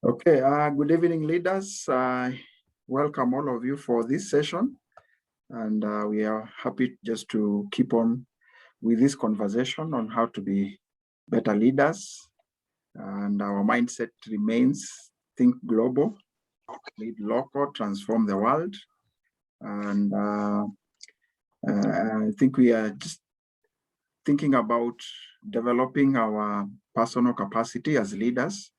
Okay, good evening, leaders. Welcome all of you for this session. And we are happy just to keep on with this conversation on how to be better leaders. And our mindset remains think global, lead local, transform the world. And I think we are just thinking about developing our personal capacity as leaders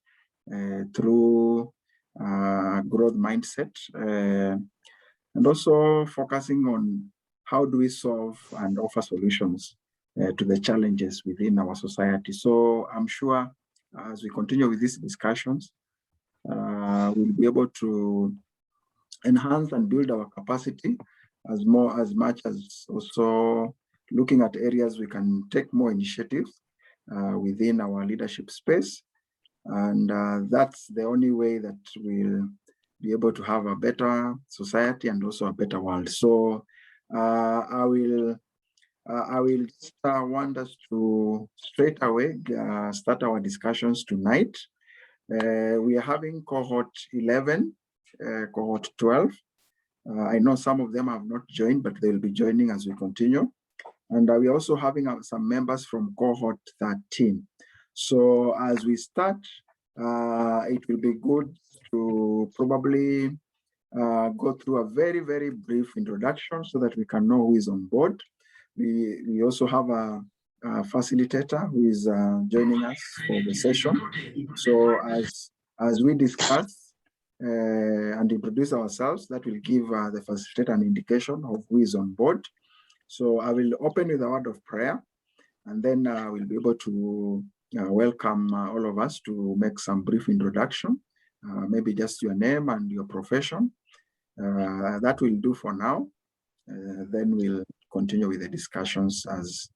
through growth mindset, and also focusing on how do we solve and offer solutions to the challenges within our society. So I'm sure as we continue with these discussions, we'll be able to enhance and build our capacity as much as also looking at areas we can take more initiatives within our leadership space. And that's the only way that we'll be able to have a better society and also a better world. So I will want us to straight away start our discussions tonight. We are having cohort 11, cohort 12. I know some of them have not joined, but they'll be joining as we continue. And we're also having some members from cohort 13. So as we start, it will be good to probably go through a very, very brief introduction so that we can know who is on board. We also have a facilitator who is joining us for the session. So as we discuss and introduce ourselves, that will give the facilitator an indication of who is on board. So I will open with a word of prayer, and then we'll be able to welcome all of us to make some brief introduction, maybe just your name and your profession. That will do for now. Then we'll continue with the discussions as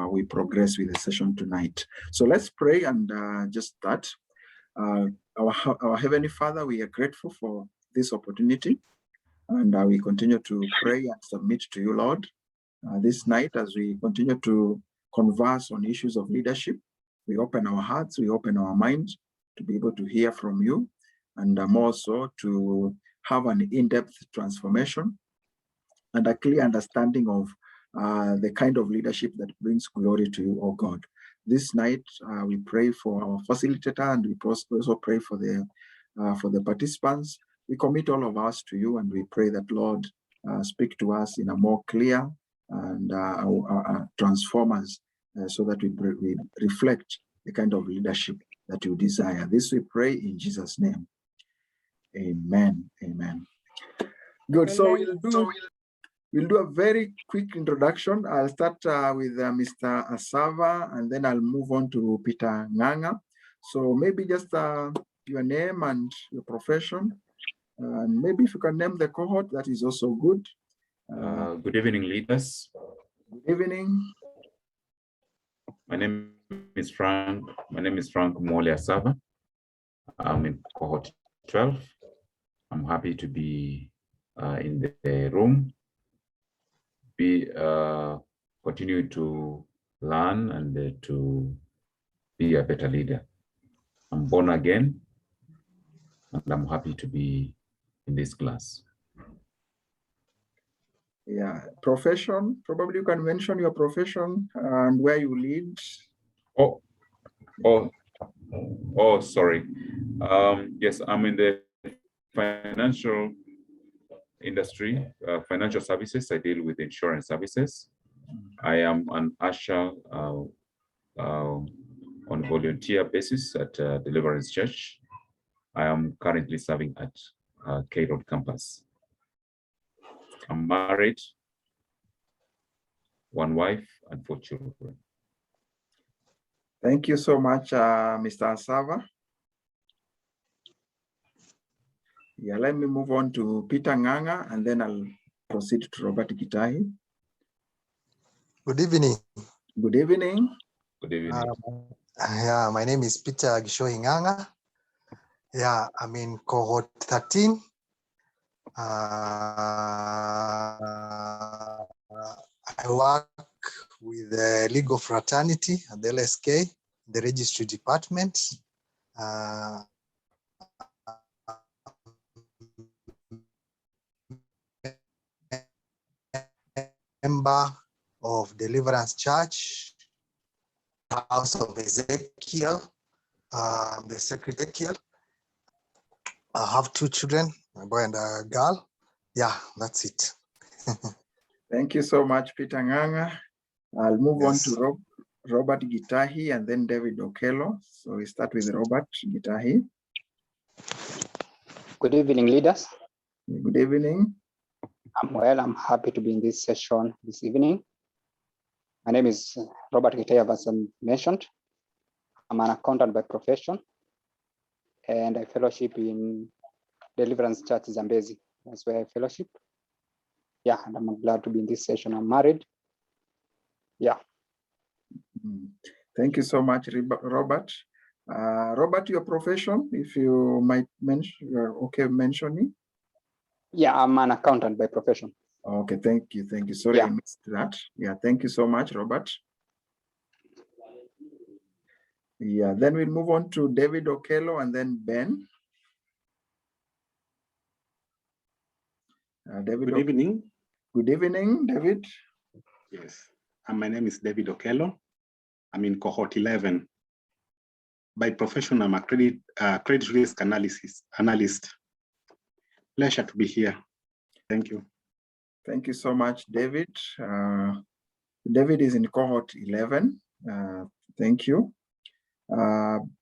we progress with the session tonight. So let's pray and just start. Our Heavenly Father, we are grateful for this opportunity, and we continue to pray and submit to you, Lord. This night, as we continue to converse on issues of leadership, we open our hearts, we open our minds to be able to hear from you, and more so to have an in-depth transformation and a clear understanding of the kind of leadership that brings glory to you, oh God. This night, we pray for our facilitator, and we also pray for the participants. We commit all of us to you, and we pray that, Lord, speak to us in a more clear and transform us so that we reflect the kind of leadership that you desire. This we pray in Jesus' name. Amen. Amen. Good. So we'll do a very quick introduction. I'll start with Mr. Asava, and then I'll move on to Peter Nganga. So maybe just your name and your profession, and maybe if you can name the cohort, that is also good. Good evening, leaders. Good evening. My name is Frank Mole Asava. I'm in cohort 12. I'm happy to be in the room. Continue to learn and to be a better leader. I'm born again, and I'm happy to be in this class. Yeah, profession, probably you can mention your profession and where you lead. Sorry. Yes, I'm in the financial industry, financial services. I deal with insurance services. I am an usher on volunteer basis at Deliverance Church. I am currently serving at K Road campus. I'm married, one wife and 4 children. Thank you so much, Mr. Asava. Yeah, let me move on to Peter Nganga, and then I'll proceed to Robert Gitahi. Good evening. Good evening. Good evening. Yeah, my name is Peter Gishohi Nganga. Yeah, I'm in cohort 13. I work with the Legal Fraternity at the LSK, the registry department. member of Deliverance Church, House of Ezekiel, the Sacred Ezekiel. I have 2 children, a boy and a girl. Yeah, that's it. Thank you so much, Peter Nganga. I'll move on Yes. to Robert Gitahi and then David Okello. So we start with Robert Gitahi. Good evening, leaders. Good evening. I'm well. I'm happy to be in this session this evening. My name is Robert Gitahi, as I mentioned. I'm an accountant by profession, and I fellowship in Deliverance Church Zambezi. That's where I fellowship. Yeah, and I'm glad to be in this session. I'm married. Yeah. Thank you so much, Robert. Robert, your profession, if you might mention, you're okay mentioning. Yeah, I'm an accountant by profession. Okay, thank you. Thank you. Sorry, Yeah. I missed that. Yeah, thank you so much, Robert. Yeah, then we'll move on to David Okello and then Ben. David. Good evening. Good evening, David. Yes, and my name is David Okello. I'm in cohort 11. By profession, I'm a credit risk analyst. Pleasure to be here. Thank you. Thank you so much, David. David is in cohort 11. Thank you.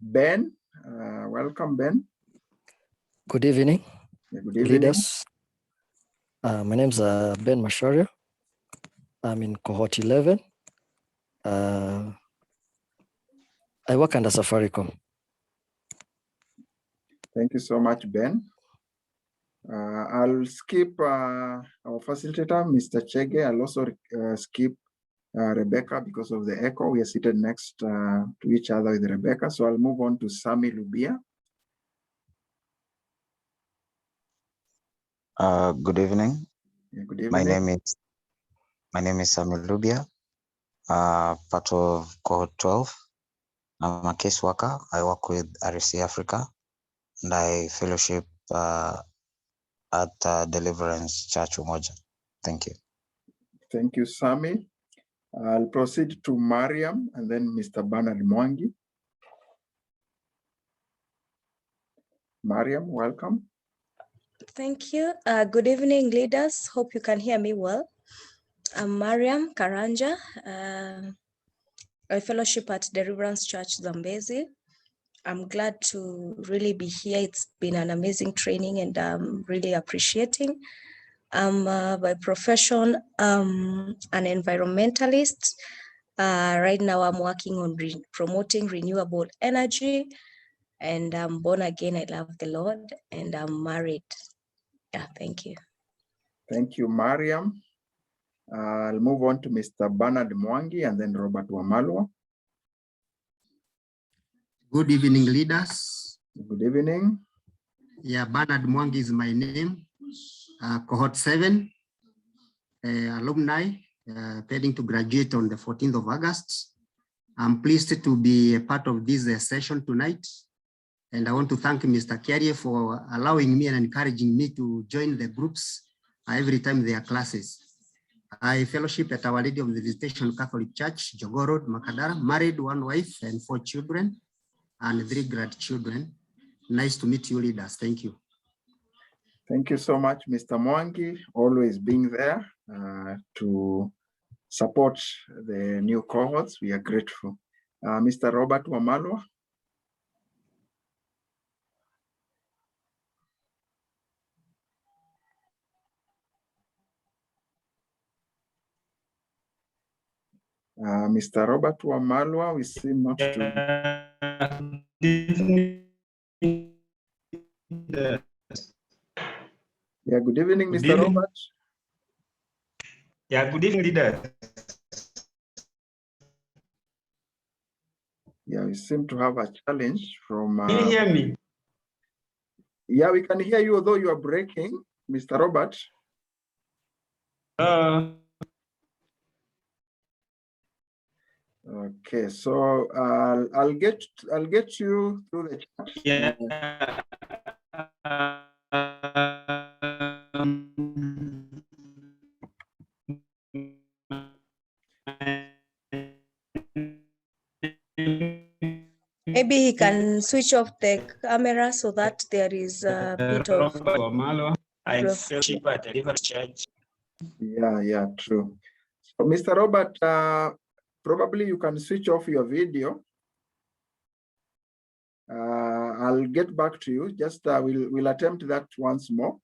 Ben, welcome, Ben. Good evening, Yeah, good evening. leaders. My name is Ben Masharia. I'm in cohort 11. I work under Safaricom. Thank you so much, Ben. I'll skip our facilitator, Mr. Chege. I'll also skip Rebecca because of the echo. We are seated next to each other with Rebecca. So I'll move on to Sami Lubia. Good evening. Yeah, good evening. My name is Samuel Lubia, part of cohort 12. I'm a caseworker. I work with RC Africa, and I fellowship at Deliverance Church Umoja. Thank you. Thank you, Sami. I'll proceed to Mariam and then Mr. Bernard Mwangi. Mariam, welcome. Thank you. Good evening, leaders. Hope you can hear me well. I'm Mariam Karanja. I fellowship at Deliverance Church Zambezi. I'm glad to really be here. It's been an amazing training and I'm really appreciating. I'm by profession, an environmentalist. Right now I'm working on promoting renewable energy, and I'm born again. I love the Lord and I'm married. Yeah, thank you. Thank you, Mariam. I'll move on to Mr. Bernard Mwangi and then Robert Wamalwa. Good evening, leaders. Good evening. Yeah, Bernard Mwangi is my name. Cohort 7, alumni, planning to graduate on the 14th of August. I'm pleased to be a part of this session tonight. And I want to thank Mr. Kiarie for allowing me and encouraging me to join the groups every time there are classes. I fellowship at Our Lady of the Visitation Catholic Church, Jogoo Road, Makadara, married, 1 wife and 4 children and 3 grandchildren. Nice to meet you, leaders. Thank you. Thank you so much, Mr. Mwangi, always being there to support the new cohorts. We are grateful. Mr. Robert Wamalwa. Mr. Robert Wamalwa, we seem not to. Yeah, good evening, Mr. Robert. Yeah, good evening, leader. Yeah, we seem to have a challenge from. Can you hear me? Yeah, we can hear you, although you are breaking, Mr. Robert. Okay, so I'll get you through the chat. Yeah. Maybe he can switch off the camera so that there is a bit of. Yeah, true. So, Mr. Robert, probably you can switch off your video. I'll get back to you. Just we'll attempt that once more.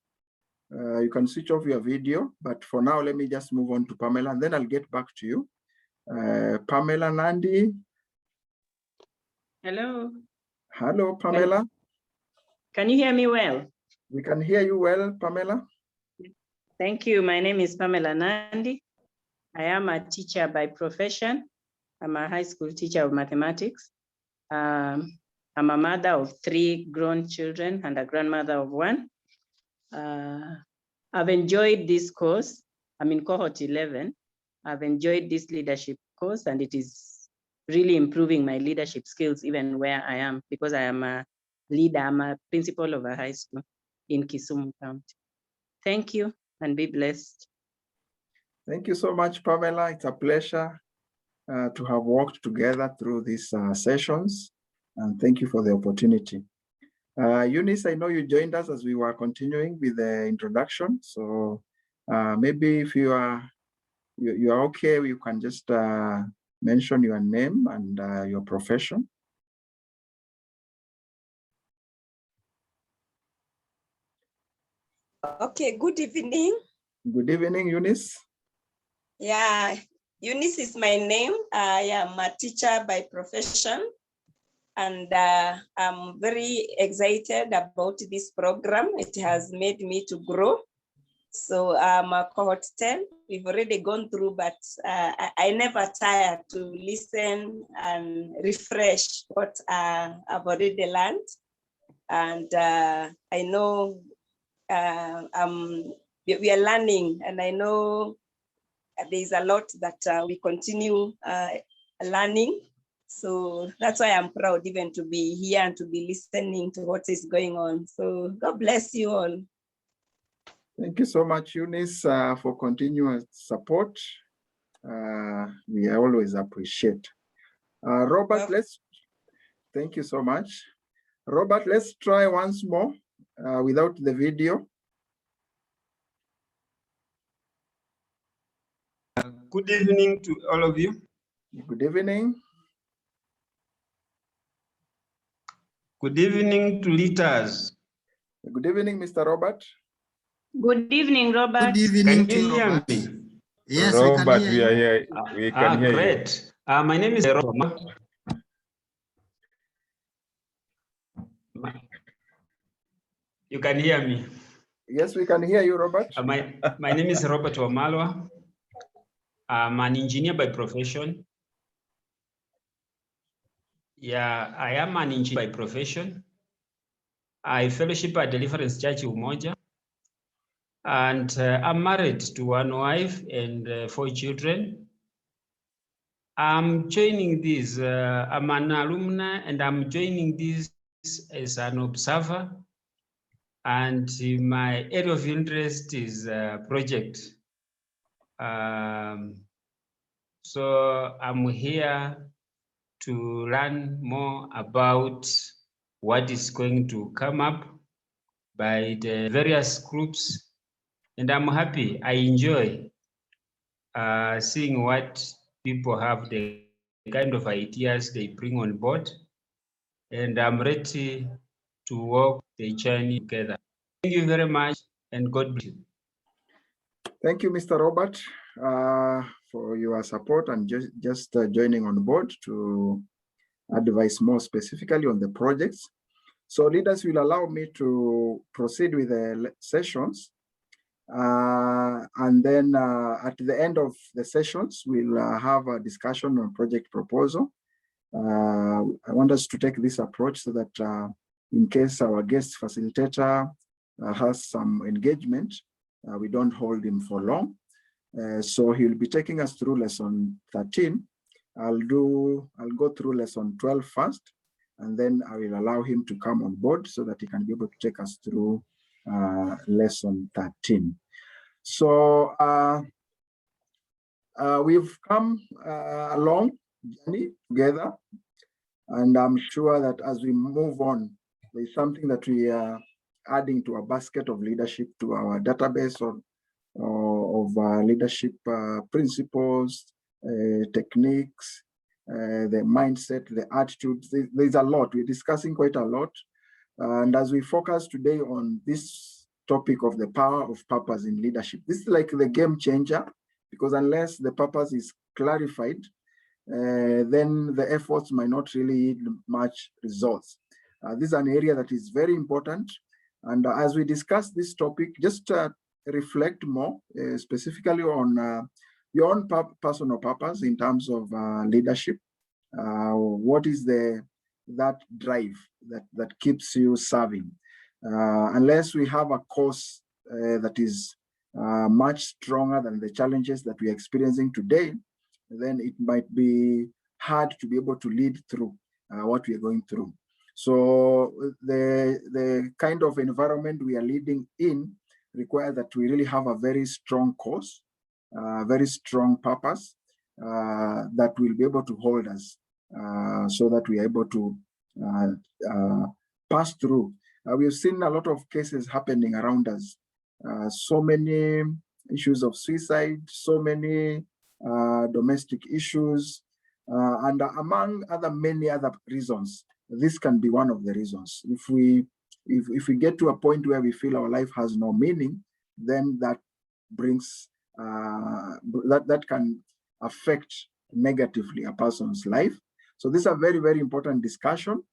You can switch off your video, but for now, let me just move on to Pamela, and then I'll get back to you. Pamela Nandi. Hello. Hello, Pamela. Can you hear me well? We can hear you well, Pamela. Thank you. My name is Pamela Nandi. I am a teacher by profession. I'm a high school teacher of mathematics. I'm a mother of 3 grown children and a grandmother of 1. I've enjoyed this course. I'm in cohort 11. I've enjoyed this leadership course, and it is really improving my leadership skills even where I am, because I am a leader. I'm a principal of a high school in Kisumu County. Thank you and be blessed. Thank you so much, Pamela. It's a pleasure to have worked together through these sessions, and thank you for the opportunity. Eunice, I know you joined us as we were continuing with the introduction. So maybe if you are okay, you can just mention your name and your profession. Okay, good evening. Good evening, Eunice. Yeah, Eunice is my name. I am a teacher by profession, and I'm very excited about this program. It has made me to grow. So I'm a cohort 10. We've already gone through, but I never tire to listen and refresh what I've already learned. And I know we are learning, and I know there's a lot that we continue learning. So that's why I'm proud even to be here and to be listening to what is going on. So God bless you all. Thank you so much, Eunice, for continuous support. We always appreciate. Robert, thank you so much. Robert, let's try once more without the video. Good evening to all of you. Good evening. Good evening to leaders. Good evening, Mr. Robert. Good evening, Robert. Good evening Can you to hear Robert. me? Yes, Robert, we can hear you. We can hear Great. My name is Robert. You can hear me? Yes, we can hear you, Robert. My name is Robert Wamalwa. I'm an engineer by profession. Yeah, I am an engineer by profession. I fellowship at Deliverance Church Umoja. And I'm married to 1 wife and 4 children. I'm joining this, I'm an alumni, and I'm joining this as an observer. And my area of interest is project. So I'm here to learn more about what is going to come up by the various groups. And I'm happy, I enjoy seeing what people have, the kind of ideas they bring on board. And I'm ready to walk the journey together. Thank you very much, and God bless you. Thank you, Mr. Robert, for your support and just joining on board to advise more specifically on the projects. So leaders will allow me to proceed with the sessions. And then at the end of the sessions, we'll have a discussion on project proposal. I want us to take this approach so that in case our guest facilitator has some engagement, we don't hold him for long. So he'll be taking us through lesson 13. I'll go through lesson 12 first, and then I will allow him to come on board so that he can be able to take us through lesson 13. So we've come a long journey together. And I'm sure that as we move on, there's something that we are adding to our basket of leadership, to our database of leadership principles, techniques, the mindset, the attitude. There's a lot. We're discussing quite a lot. And as we focus today on this topic of the power of purpose in leadership, this is like the game changer, because unless the purpose is clarified, then the efforts might not really yield much results. This is an area that is very important. And as we discuss this topic, just reflect more specifically on your own personal purpose in terms of leadership. What is that drive that keeps you serving? Unless we have a cause that is much stronger than the challenges that we are experiencing today, then it might be hard to be able to lead through what we are going through. So the kind of environment we are leading in requires that we really have a very strong cause, very strong purpose that will be able to hold us so that we are able to pass through. We've seen a lot of cases happening around us. So many issues of suicide, so many domestic issues, and among many other reasons. This can be one of the reasons. If we get to a point where we feel our life has no meaning, then that brings that can affect negatively a person's life. So this is a very, very important discussion.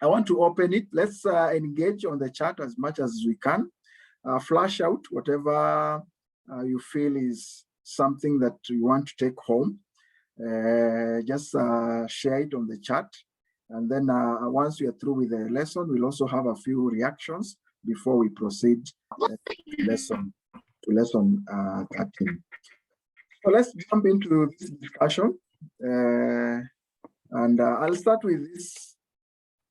I want to open it. Let's engage on the chat as much as we can. Flash out whatever you feel is something that you want to take home. Just share it on the chat. And then once we are through with the lesson, we'll also have a few reactions before we proceed to lesson 13. So let's jump into this discussion. And I'll start with this.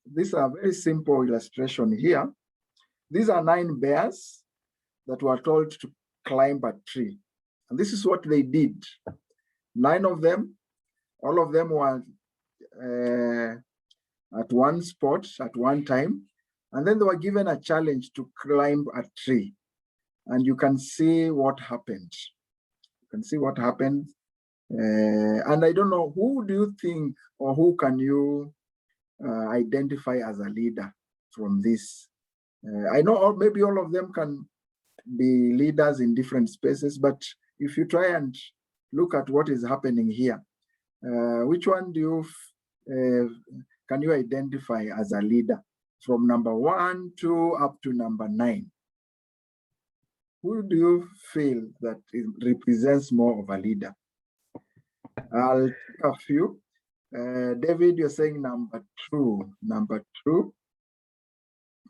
This is a very simple illustration here. These are 9 bears that were told to climb a tree. And this is what they did. 9 of them, all of them were at one spot at one time. And then they were given a challenge to climb a tree. And you can see what happened. You can see what happened. And I don't know, who do you think, or who can you identify as a leader from this? I know maybe all of them can be leaders in different spaces, but if you try and look at what is happening here, which one do you can you identify as a leader from number 1, 2 up to number 9? Who do you feel that it represents more of a leader? I'll take a few. David, you're saying number 2. Number 2.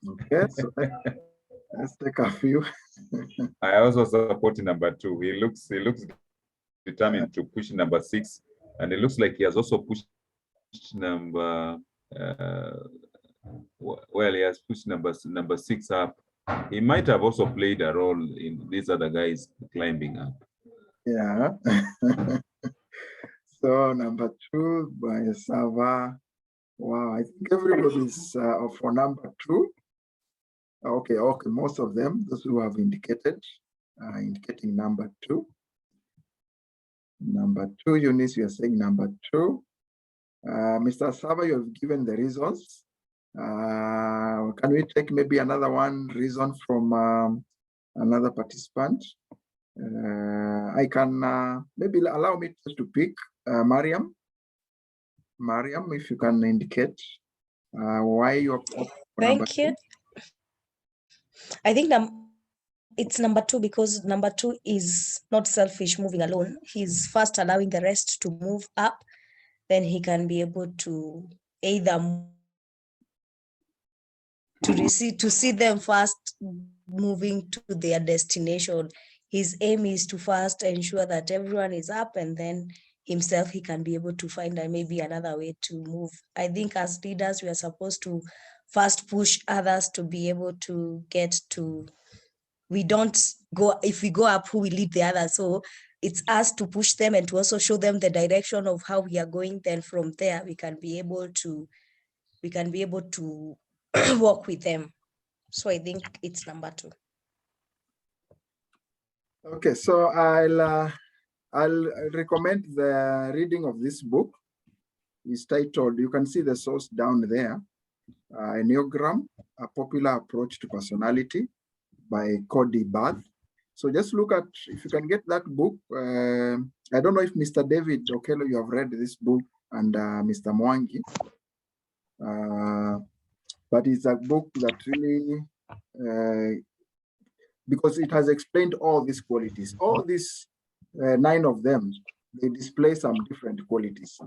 Okay, so let's take a few. I also support number 2. He looks determined to push number 6, and it looks like he has also pushed number well, he has pushed number 6 up. He might have also played a role in these other guys climbing up. Yeah. So number 2 by Sava. Wow, I think everybody's for number 2. Okay, most of them, those who have indicated, indicating number 2. Number 2, Eunice, you are saying number 2. Mr. Sava, you have given the reasons. Can we take maybe another one reason from another participant? I can maybe allow me to pick Mariam. Mariam, if you can indicate why you're. Thank you. I think it's number 2, because number 2 is not selfish, moving alone. He's first allowing the rest to move up, then he can be able to either to see them first moving to their destination. His aim is to first ensure that everyone is up, and then himself, he can be able to find maybe another way to move. I think as leaders, we are supposed to first push others to be able to get to, we don't go, if we go up, who will lead the others? So it's us to push them and to also show them the direction of how we are going. Then from there, we can be able to work with them. So I think it's number 2. Okay, so I'll recommend the reading of this book. It's titled, you can see the source down there, Enneagram, A Popular Approach to Personality by Cody Barth. So just look at, if you can get that book. I don't know if Mr. David Okello, you have read this book, and Mr. Mwangi, but it's a book that really, because it has explained all these qualities, all these 9 of them, they display some different qualities.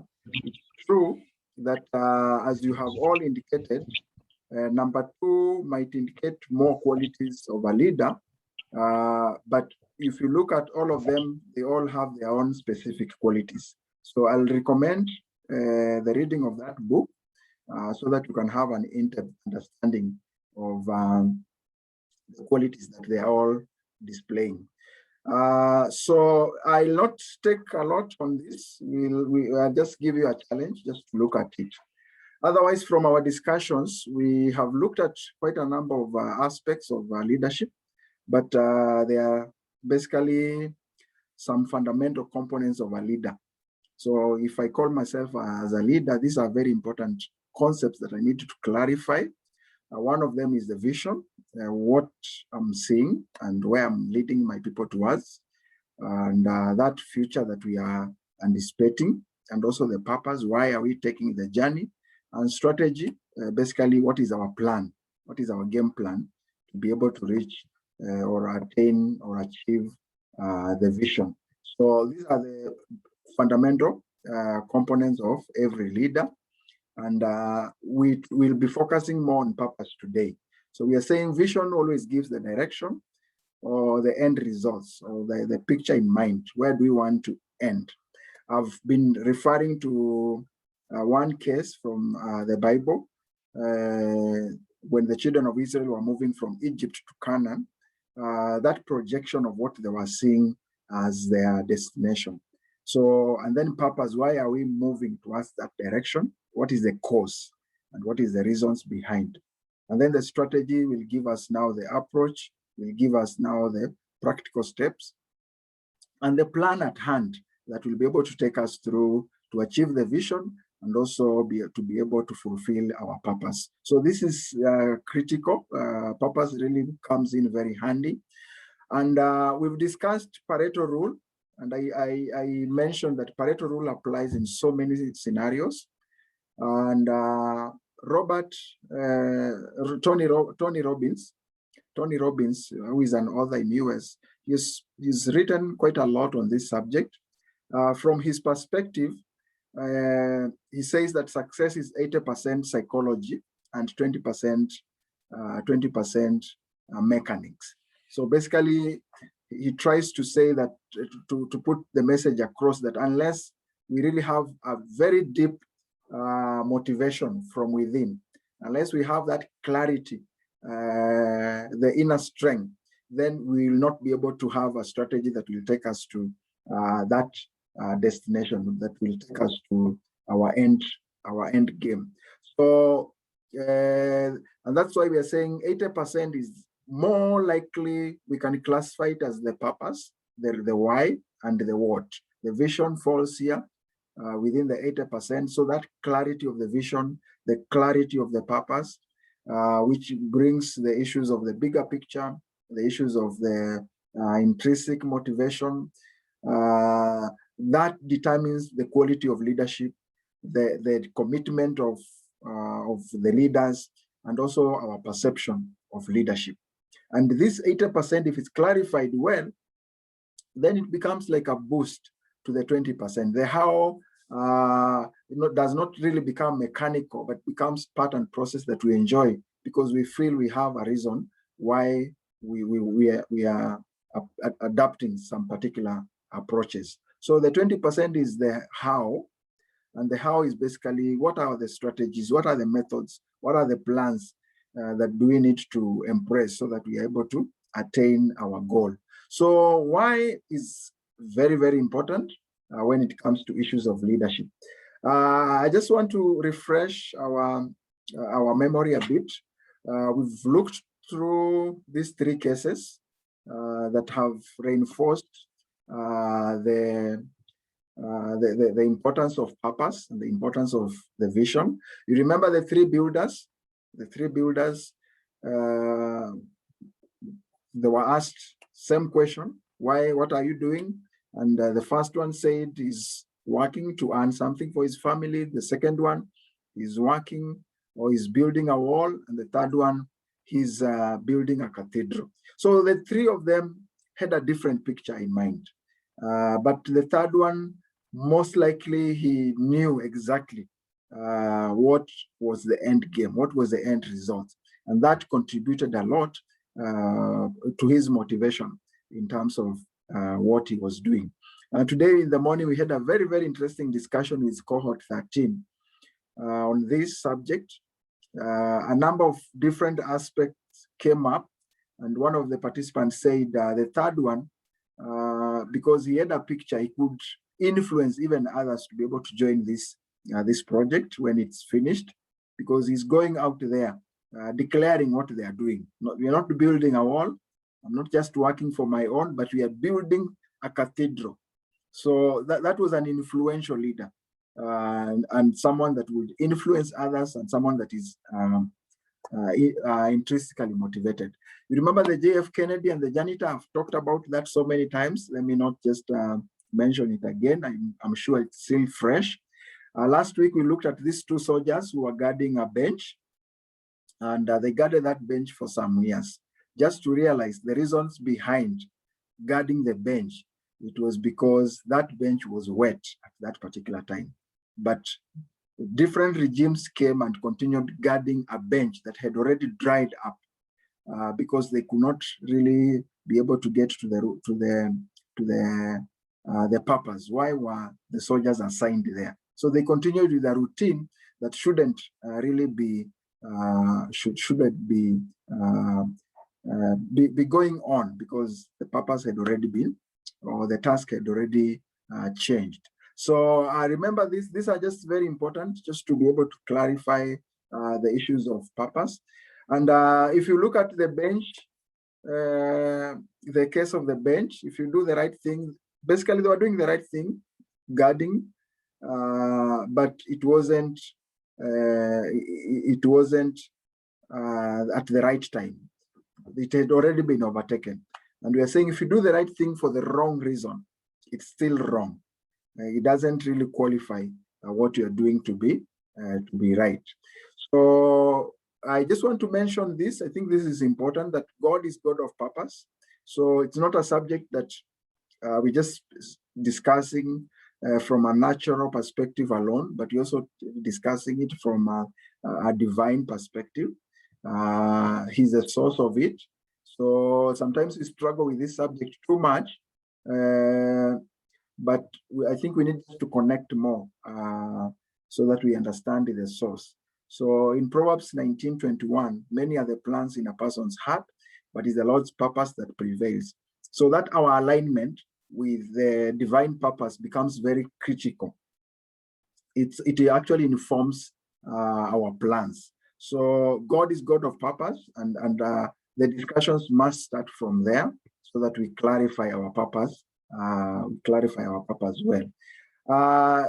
It's true that, as you have all indicated, number 2 might indicate more qualities of a leader, but if you look at all of them, they all have their own specific qualities. So I'll recommend the reading of that book so that you can have an in-depth understanding of the qualities that they are all displaying. So I'll not take a lot on this. I'll just give you a challenge, just to look at it. Otherwise, from our discussions, we have looked at quite a number of aspects of leadership, but there are basically some fundamental components of a leader. So if I call myself as a leader, these are very important concepts that I need to clarify. One of them is the vision, what I'm seeing and where I'm leading my people towards, and that future that we are anticipating, and also the purpose, why are we taking the journey, and strategy, basically what is our plan, what is our game plan to be able to reach or attain or achieve the vision. So these are the fundamental components of every leader. And we will be focusing more on purpose today. So we are saying vision always gives the direction or the end results or the picture in mind. Where do we want to end? I've been referring to one case from the Bible when the children of Israel were moving from Egypt to Canaan, that projection of what they were seeing as their destination. So, and then purpose, why are we moving towards that direction? What is the cause and what is the reasons behind? And then the strategy will give us now the approach, will give us now the practical steps and the plan at hand that will be able to take us through to achieve the vision and also to be able to fulfill our purpose. So this is critical. Purpose really comes in very handy. And we've discussed Pareto rule. And I mentioned that Pareto rule applies in so many scenarios. And Tony Robbins, who is an author in US, he's written quite a lot on this subject. From his perspective, he says that success is 80% psychology and 20% mechanics. So basically, he tries to say that to put the message across that unless we really have a very deep motivation from within, unless we have that clarity, the inner strength, then we will not be able to have a strategy that will take us to that destination, that will take us to our end game. So, and that's why we are saying 80% is more likely we can classify it as the purpose, the why, and the what. The vision falls here within the 80%. So that clarity of the vision, the clarity of the purpose, which brings the issues of the bigger picture, the issues of the intrinsic motivation, that determines the quality of leadership, the commitment of the leaders, and also our perception of leadership. And this 80%, if it's clarified well, then it becomes like a boost to the 20%. The how does not really become mechanical, but becomes part and process that we enjoy because we feel we have a reason why we are adapting some particular approaches. So the 20% is the how, and the how is basically what are the strategies, what are the methods, what are the plans that do we need to embrace so that we are able to attain our goal. So why is very, very important when it comes to issues of leadership. I just want to refresh our memory a bit. We've looked through these three cases that have reinforced the importance of purpose and the importance of the vision. You remember the three builders? The three builders, they were asked same question, why, what are you doing? And the first one said he's working to earn something for his family. The second one is working or is building a wall. And the third one, he's building a cathedral. So the three of them had a different picture in mind. But the third one, most likely he knew exactly what was the end game, what was the end result. And that contributed a lot to his motivation in terms of what he was doing. Today in the morning, we had a very, very interesting discussion with cohort 13 on this subject. A number of different aspects came up. And one of the participants said the third one, because he had a picture, he could influence even others to be able to join this project when it's finished, because he's going out there declaring what they are doing. We're not building a wall. I'm not just working for my own, but we are building a cathedral. So that was an influential leader and someone that would influence others and someone that is intrinsically motivated. You remember the JF Kennedy and the janitor? I've talked about that so many times. Let me not just mention it again. I'm sure it's still fresh. Last week, we looked at these two soldiers who were guarding a bench, and they guarded that bench for some years. Just to realize the reasons behind guarding the bench, it was because that bench was wet at that particular time. But different regimes came and continued guarding a bench that had already dried up because they could not really be able to get to the purpose. Why were the soldiers assigned there? So they continued with a routine that shouldn't really be be going on, because the purpose had already been, or the task had already changed. So I remember these are just very important, just to be able to clarify the issues of purpose. And if you look at the bench, the case of the bench, if you do the right thing, basically they were doing the right thing, guarding, but it wasn't at the right time. It had already been overtaken. And we are saying if you do the right thing for the wrong reason, it's still wrong. It doesn't really qualify what you're doing to be right. So I just want to mention this. I think this is important, that God is God of purpose. So it's not a subject that we're just discussing from a natural perspective alone, but we're also discussing it from a divine perspective. He's the source of it. So sometimes we struggle with this subject too much, but I think we need to connect more so that we understand the source. So in Proverbs 19:21, many are the plans in a person's heart, but it's the Lord's purpose that prevails. So that our alignment with the divine purpose becomes very critical. It actually informs our plans. So God is God of purpose, and the discussions must start from there so that we clarify our purpose. Well.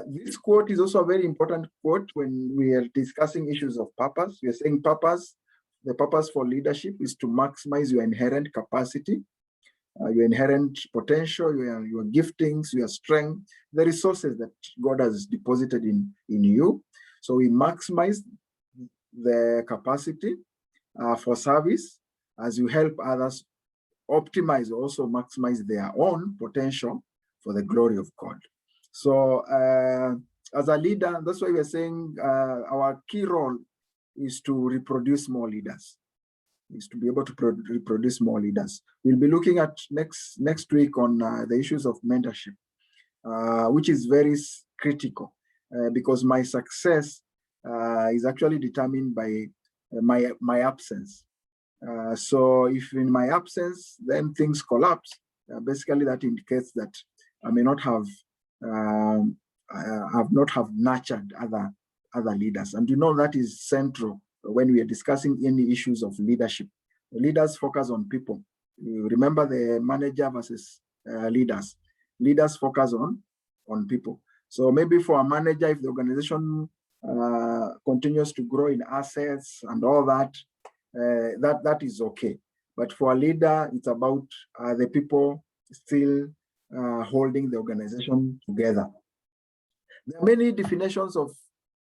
This quote is also a very important quote when we are discussing issues of purpose. We are saying purpose, the purpose for leadership is to maximize your inherent capacity, your inherent potential, your giftings, your strength, the resources that God has deposited in you. So we maximize the capacity for service as you help others optimize, also maximize their own potential for the glory of God. So as a leader, that's why we're saying our key role is to reproduce more leaders, is to be able to reproduce more leaders. We'll be looking at next week on the issues of mentorship, which is very critical because my success is actually determined by my absence. So if in my absence, then things collapse, basically that indicates that I may not have nurtured other leaders. And you know that is central when we are discussing any issues of leadership. Leaders focus on people. You remember the manager versus leaders. Leaders focus on people. So maybe for a manager, if the organization continues to grow in assets and all that, that is okay. But for a leader, it's about the people still holding the organization together. There are many definitions of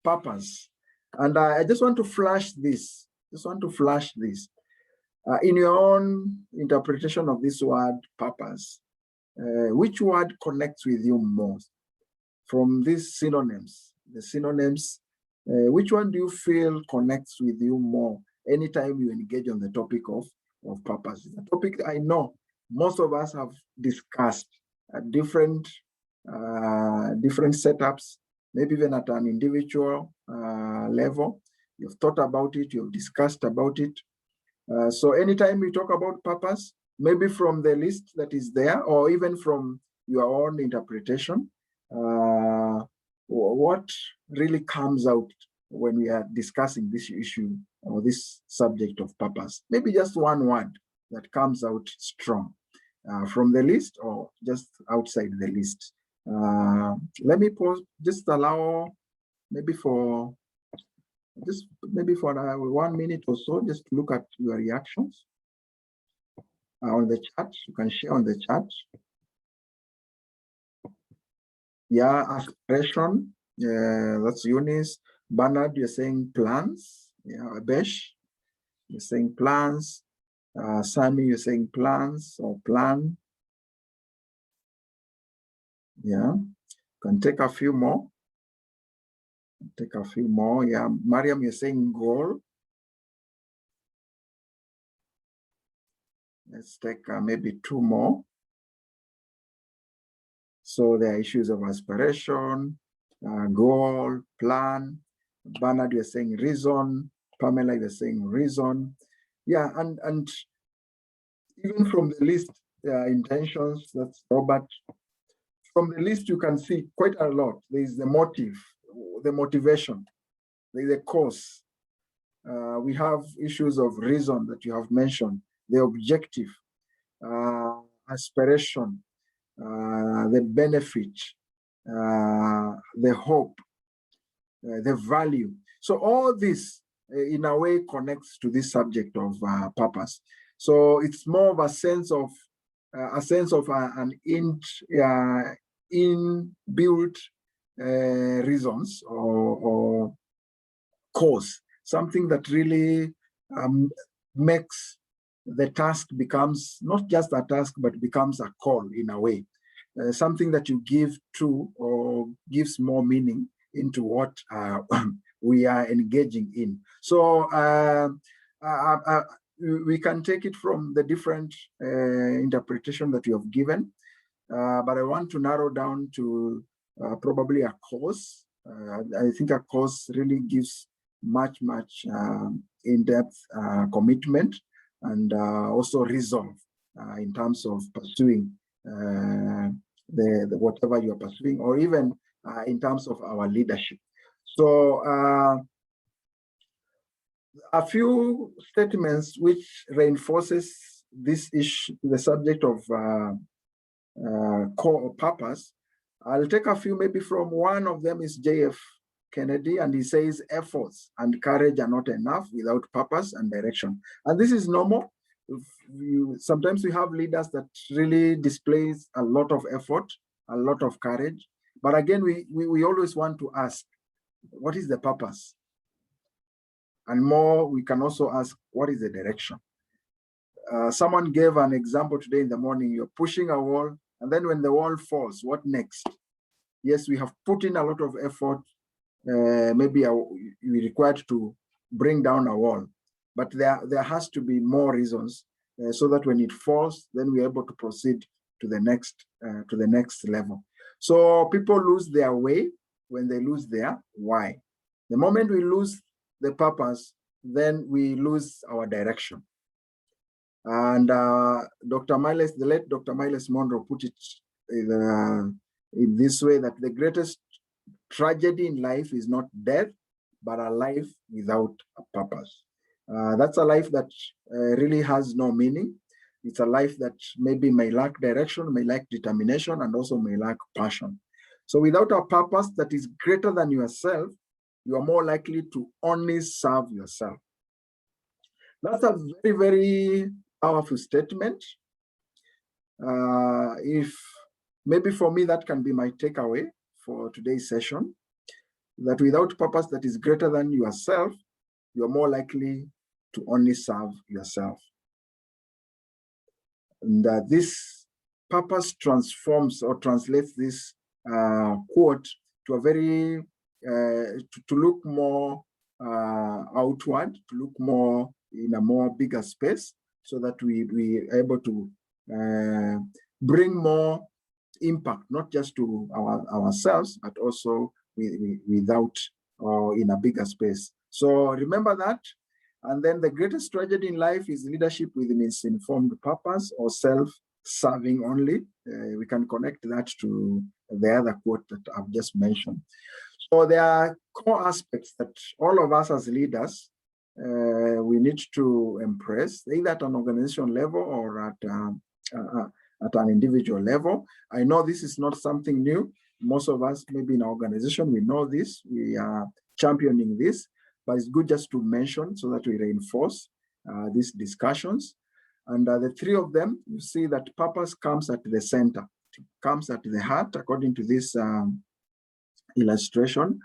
purpose, and I just want to flash this. In your own interpretation of this word purpose, which word connects with you most? From these synonyms, which one do you feel connects with you more anytime you engage on the topic of purpose? It's a topic I know most of us have discussed at different setups, maybe even at an individual level. You've thought about it, you've discussed about it. So anytime we talk about purpose, maybe from the list that is there, or even from your own interpretation, what really comes out when we are discussing this issue or this subject of purpose? Maybe just one word that comes out strong from the list or just outside the list. Let me pause, just allow maybe for 1 minute or so, just to look at your reactions on the chat. You can share on the chat. Yeah, aspiration, that's Eunice. Bernard, you're saying plans. Yeah, Abesh, you're saying plans. Sammy, you're saying plans or plan. Yeah, can take a few more. Yeah, Mariam, you're saying goal. Let's take maybe 2 more. So there are issues of aspiration, goal, plan. Bernard, you're saying reason. Pamela, you're saying reason. Yeah, and even from the list, intentions, that's Robert. From the list, you can see quite a lot. There is the motive, the motivation, there is a cause. We have issues of reason that you have mentioned, the objective, aspiration, the benefit, the hope, the value. So all this in a way connects to this subject of purpose. So it's more of a sense of an inbuilt reasons or cause, something that really makes the task becomes not just a task, but becomes a call in a way, something that you give to or gives more meaning into what we are engaging in. So we can take it from the different interpretation that you have given, but I want to narrow down to probably a cause. I think a cause really gives much in-depth commitment and also resolve in terms of pursuing the whatever you are pursuing, or even in terms of our leadership. So a few statements which reinforces this issue, the subject of core purpose. I'll take a few, maybe from one of them is J.F. Kennedy, and he says efforts and courage are not enough without purpose and direction. And this is normal. Sometimes we have leaders that really displays a lot of effort, a lot of courage. But again, we always want to ask, what is the purpose? And more, we can also ask, what is the direction? Someone gave an example today in the morning. You're pushing a wall, and then when the wall falls, what next? Yes, we have put in a lot of effort. Maybe we required to bring down a wall, but there has to be more reasons so that when it falls, then we're able to proceed to the next level. So people lose their way when they lose their why. The moment we lose the purpose, then we lose our direction. And the late Dr. Miles Monroe put it in this way, that the greatest tragedy in life is not death, but a life without a purpose. That's a life that really has no meaning. It's a life that maybe may lack direction, may lack determination, and also may lack passion. So without a purpose that is greater than yourself, you are more likely to only serve yourself. That's a very, very powerful statement. If maybe for me, that can be my takeaway for today's session, that without purpose that is greater than yourself, you are more likely to only serve yourself. And this purpose transforms or translates this quote to a very, to look more outward, to look more in a more bigger space, so that we are able to bring more impact, not just to ourselves, but also without or in a bigger space. So remember that. And then the greatest tragedy in life is leadership with misinformed purpose or self-serving only. We can connect that to the other quote that I've just mentioned. So there are core aspects that all of us as leaders, we need to embrace, either at an organization level or at an individual level. I know this is not something new. Most of us, maybe in our organization, we know this, we are championing this, but it's good just to mention so that we reinforce these discussions. And the three of them, you see that purpose comes at the center, it comes at the heart, according to this illustration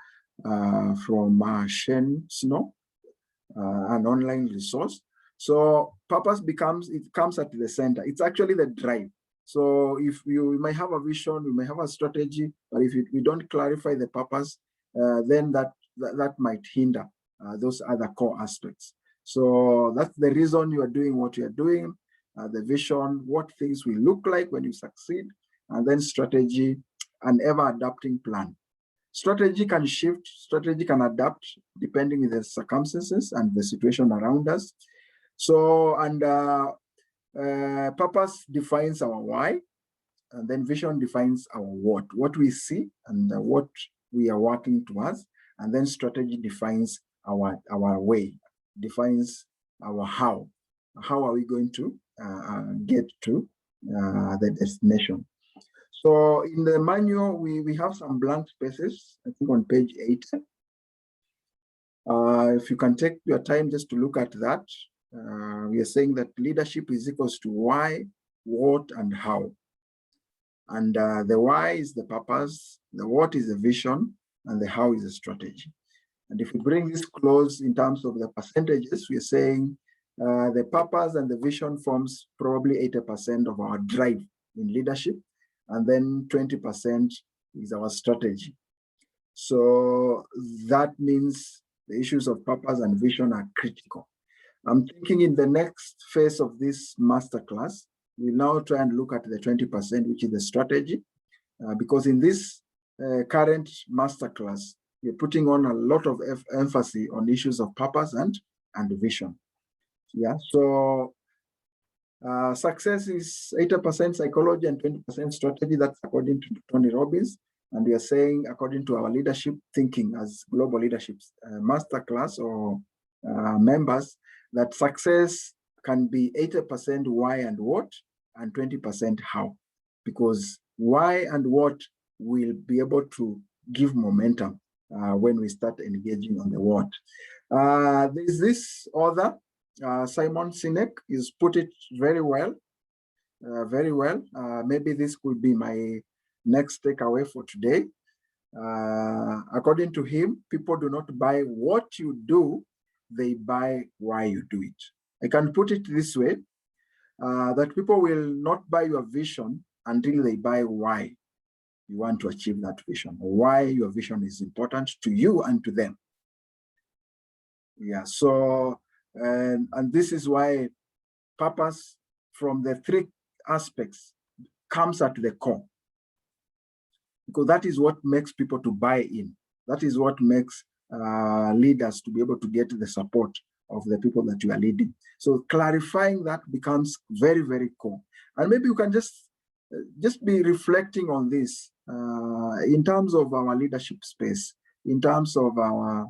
from Shane Snow, an online resource. So purpose comes at the center. It's actually the drive. So if you may have a vision, you may have a strategy, but if we don't clarify the purpose, then that might hinder those other core aspects. So that's the reason you are doing what you are doing, the vision, what things will look like when you succeed, and then strategy, an ever adapting plan. Strategy can shift, strategy can adapt depending on the circumstances and the situation around us. So, and purpose defines our why, and then vision defines our what we see and what we are working towards, and then strategy defines our way, defines our how. How are we going to get to the destination? So in the manual, we have some blank spaces, I think on page 8. If you can take your time just to look at that, we are saying that leadership is equals to why, what, and how. And the why is the purpose, the what is the vision, and the how is the strategy. And if we bring this close in terms of the percentages, we are saying the purpose and the vision forms probably 80% of our drive in leadership, and then 20% is our strategy. So that means the issues of purpose and vision are critical. I'm thinking in the next phase of this masterclass, we now try and look at the 20%, which is the strategy, because in this current masterclass, we're putting on a lot of emphasis on issues of purpose and vision. Yeah, so success is 80% psychology and 20% strategy. That's according to Tony Robbins. And we are saying, according to our leadership thinking as global leadership masterclass or members, that success can be 80% why and what, and 20% how, because why and what will be able to give momentum when we start engaging on the what. There's this author, Simon Sinek, is put it very well, maybe this could be my next takeaway for today. According to him, people do not buy what you do, they buy why you do it. I can put it this way, that people will not buy your vision until they buy why you want to achieve that vision, or why your vision is important to you and to them. Yeah, so, and this is why purpose from the three aspects comes at the core, because that is what makes people to buy in. That is what makes leaders to be able to get the support of the people that you are leading. So clarifying that becomes very, very core. And maybe you can just just be reflecting on this in terms of our leadership space, in terms of our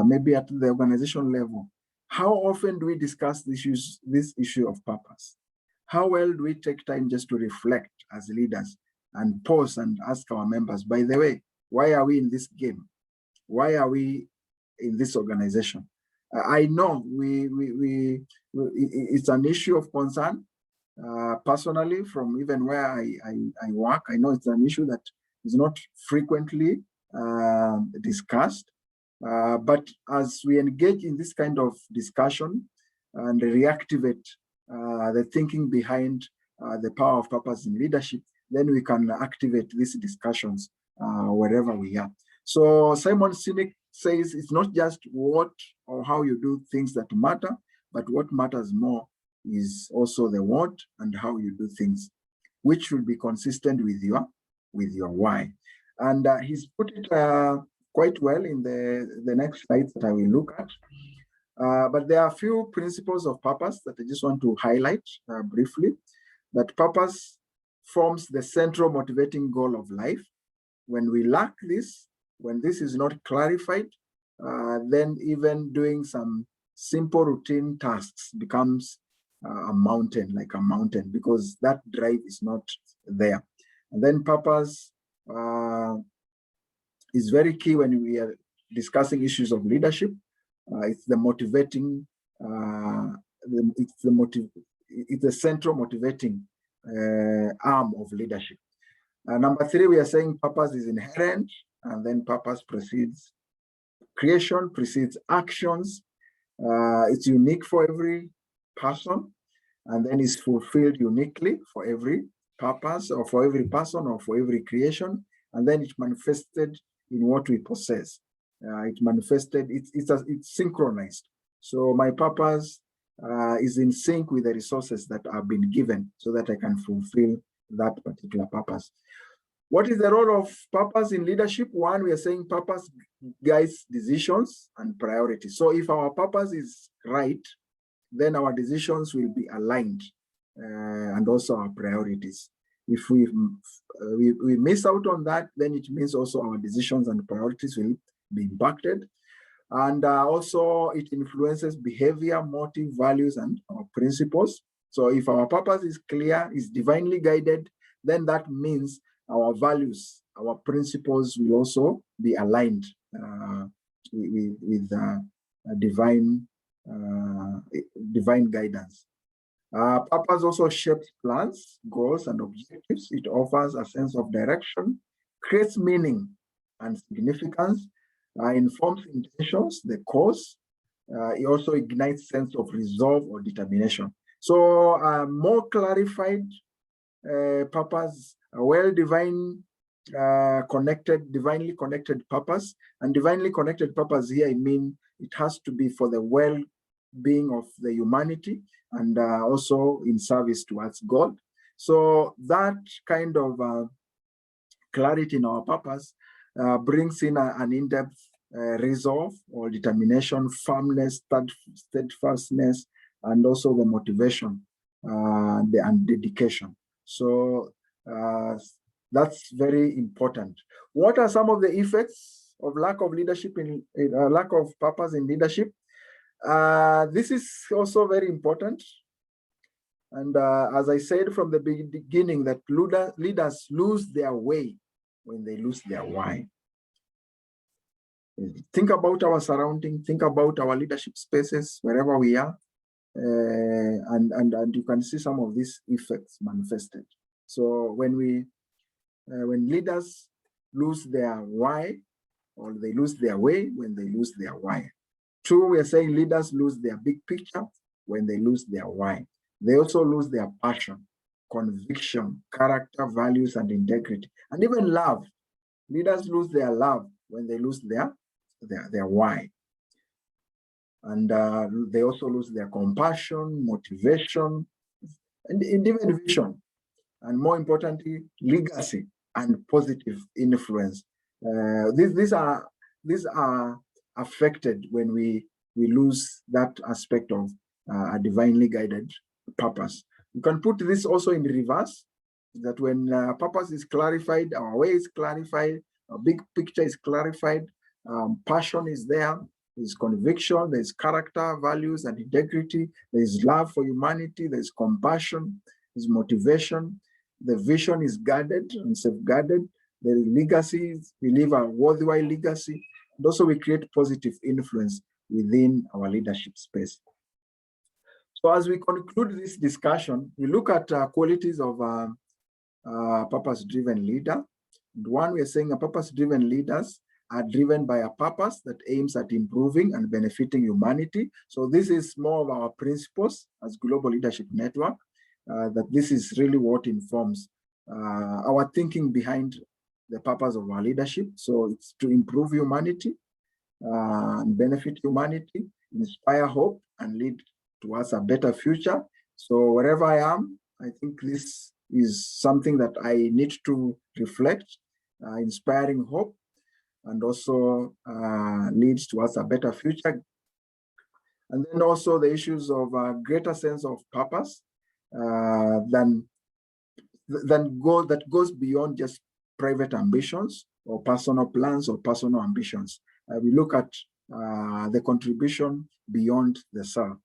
maybe at the organization level. How often do we discuss this issue of purpose? How well do we take time just to reflect as leaders and pause and ask our members, by the way, why are we in this game? Why are we in this organization? I know it's an issue of concern. Personally, from even where I work, I know it's an issue that is not frequently discussed. But as we engage in this kind of discussion and reactivate the thinking behind the power of purpose in leadership, then we can activate these discussions wherever we are. So Simon Sinek says it's not just what or how you do things that matter, but what matters more is also the what and how you do things, which should be consistent with your why. And he's put it quite well in the next slides that I will look at. But there are a few principles of purpose that I just want to highlight briefly. That purpose forms the central motivating goal of life. When we lack this, when this is not clarified, then even doing some simple routine tasks becomes a mountain, because that drive is not there. And then purpose is very key when we are discussing issues of leadership. It's the motivating, it's the central motivating arm of leadership. Number 3, we are saying purpose is inherent, and then purpose precedes creation, precedes actions. It's unique for every person, and then is fulfilled uniquely for every purpose, or for every person, or for every creation, and then it's manifested in what we possess. It's manifested, it's synchronized. So my purpose is in sync with the resources that have been given so that I can fulfill that particular purpose. What is the role of purpose in leadership? One, we are saying purpose guides decisions and priorities. So if our purpose is right, then our decisions will be aligned, and also our priorities. If we miss out on that, then it means also our decisions and priorities will be impacted. And also it influences behavior, motive, values, and our principles. So if our purpose is clear, is divinely guided, then that means our values, our principles will also be aligned with divine guidance. Purpose also shapes plans, goals, and objectives. It offers a sense of direction, creates meaning and significance, informs intentions, the cause. It also ignites sense of resolve or determination. So more clarified purpose, a divinely connected purpose. And divinely connected purpose here, I mean, it has to be for the well-being of the humanity, and also in service towards God. So that kind of clarity in our purpose brings in an in-depth resolve or determination, firmness, steadfastness, and also the motivation and dedication. So that's very important. What are some of the effects of lack of leadership lack of purpose in leadership? This is also very important. And as I said from the beginning, that leaders lose their way when they lose their why. Think about our surrounding, think about our leadership spaces, wherever we are, and you can see some of these effects manifested. So when leaders lose their why, or they lose their way when they lose their why. 2, we are saying leaders lose their big picture when they lose their why. They also lose their passion, conviction, character, values, and integrity, and even love. Leaders lose their love when they lose their why. And they also lose their compassion, motivation, and even vision. And more importantly, legacy and positive influence. These are affected when we lose that aspect of a divinely guided purpose. You can put this also in reverse, that when purpose is clarified, our way is clarified, our big picture is clarified, passion is there, there's conviction, there's character, values, and integrity, there's love for humanity, there's compassion, there's motivation, the vision is guarded and safeguarded, there is legacies, we leave a worthwhile legacy, and also we create positive influence within our leadership space. So as we conclude this discussion, we look at qualities of purpose-driven leader. And one, we are saying purpose-driven leaders are driven by a purpose that aims at improving and benefiting humanity. So this is more of our principles as Global Leadership Network, that this is really what informs our thinking behind the purpose of our leadership. So it's to improve humanity and benefit humanity, inspire hope, and lead towards a better future. So wherever I am, I think this is something that I need to reflect, inspiring hope, and also leads towards a better future. And then also the issues of a greater sense of purpose that goes beyond just private ambitions or personal plans or personal ambitions. We look at the contribution beyond the self.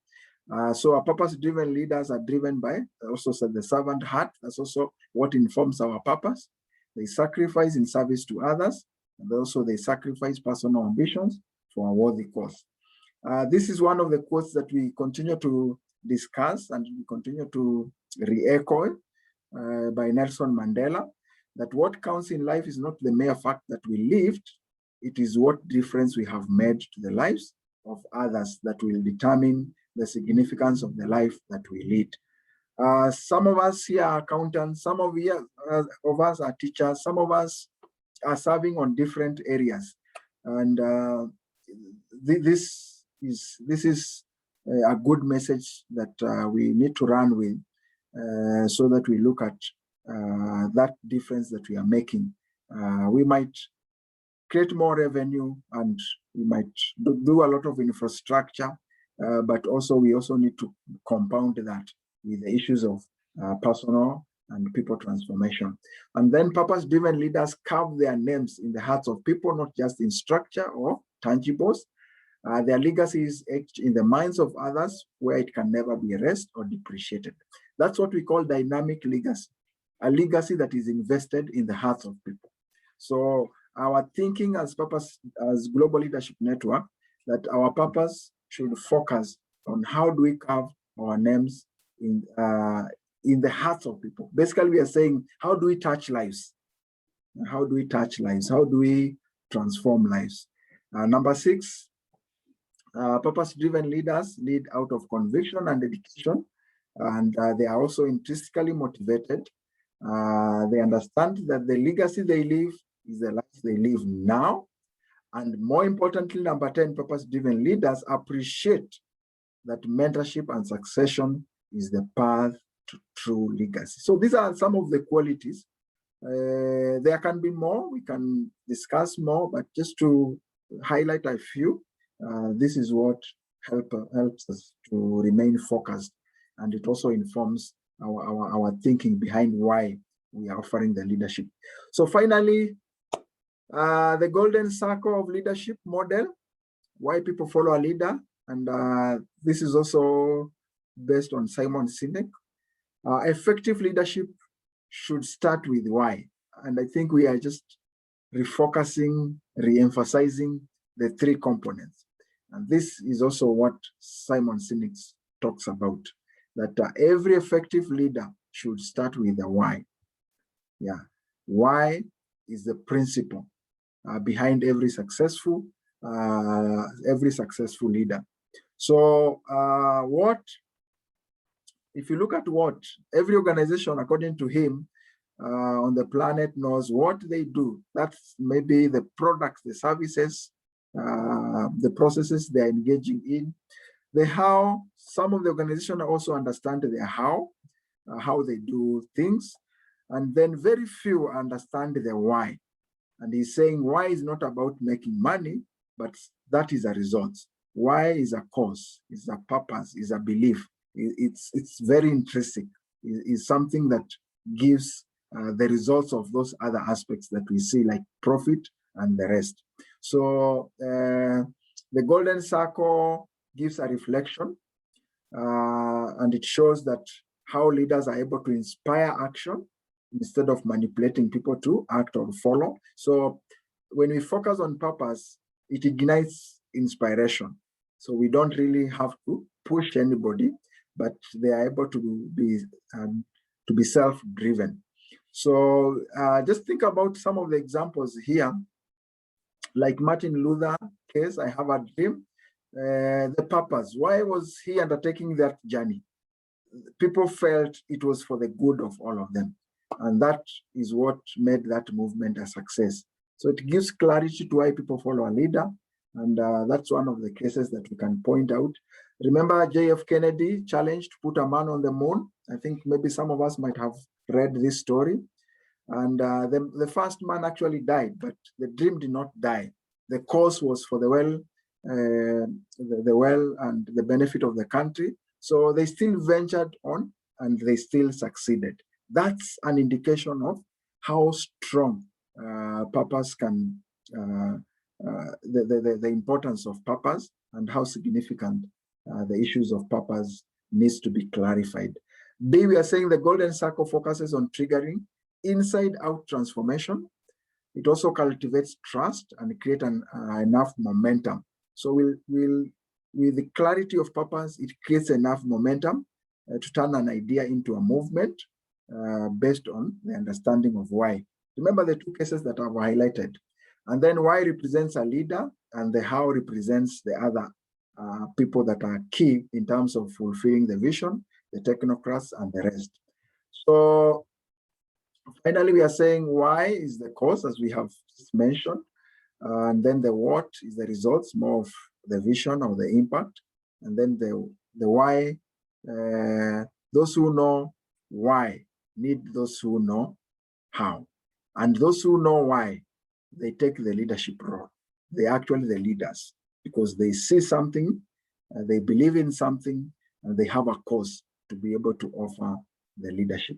So our purpose-driven leaders are driven by, also said, the servant heart. That's also what informs our purpose. They sacrifice in service to others, and also they sacrifice personal ambitions for a worthy cause. This is one of the quotes that we continue to discuss and we continue to re-echo by Nelson Mandela, that what counts in life is not the mere fact that we lived, it is what difference we have made to the lives of others that will determine the significance of the life that we lead. Some of us here are accountants, some of us are teachers, some of us are serving on different areas. And this is a good message that we need to run with so that we look at that difference that we are making. We might create more revenue and we might do a lot of infrastructure, but also we also need to compound that with the issues of personal and people transformation. And then purpose-driven leaders carve their names in the hearts of people, not just in structure or tangibles. Their legacy is etched in the minds of others where it can never be erased or depreciated. That's what we call dynamic legacy, a legacy that is invested in the hearts of people. So our thinking as Global Leadership Network, that our purpose should focus on how do we carve our names in the hearts of people. Basically, we are saying, how do we touch lives? How do we touch lives? How do we transform lives? Number 6, purpose-driven leaders lead out of conviction and dedication, and they are also intrinsically motivated. They understand that the legacy they leave is the life they live now. And more importantly, number 10, purpose-driven leaders appreciate that mentorship and succession is the path to true legacy. So these are some of the qualities. There can be more, we can discuss more, but just to highlight a few, this is what helps us to remain focused, and it also informs our thinking behind why we are offering the leadership. So finally, the golden circle of leadership model, why people follow a leader, and this is also based on Simon Sinek. Effective leadership should start with why, and I think we are just refocusing, re-emphasizing the 3 components. And this is also what Simon Sinek talks about, that every effective leader should start with the why. Yeah, why is the principle behind every successful leader. So if you look at what every organization, according to him, on the planet knows what they do. That's maybe the products, the services, the processes they're engaging in. The how, some of the organizations also understand the how they do things. And then very few understand the why. And he's saying why is not about making money, but that is a result. Why is a cause, is a purpose, is a belief. It's very intrinsic. is something that gives the results of those other aspects that we see, like profit and the rest. So the golden circle gives a reflection, and it shows that how leaders are able to inspire action instead of manipulating people to act or follow. So when we focus on purpose, it ignites inspiration. So we don't really have to push anybody, but they are able to be self-driven. So just think about some of the examples here, like Martin Luther case, I have a dream. The purpose, why was he undertaking that journey? People felt it was for the good of all of them. And that is what made that movement a success. So it gives clarity to why people follow a leader. And that's one of the cases that we can point out. Remember JF Kennedy challenged to put a man on the moon. I think maybe some of us might have read this story. And the first man actually died, but the dream did not die. The cause was for the well and the benefit of the country. So they still ventured on and they still succeeded. That's an indication of how strong purpose can, the importance of purpose and how significant the issues of purpose needs to be clarified. B, we are saying the golden circle focuses on triggering inside-out transformation. It also cultivates trust and create enough momentum. So with the clarity of purpose, it creates enough momentum to turn an idea into a movement based on the understanding of why. Remember the two cases that I've highlighted. And then why represents a leader, and the how represents the other people that are key in terms of fulfilling the vision, the technocrats and the rest. So finally, we are saying why is the cause, as we have mentioned, and then the what is the results, more of the vision or the impact, and then the why. Those who know why need those who know how, and those who know why, they take the leadership role. They are actually the leaders because they see something, they believe in something, and they have a cause to be able to offer the leadership.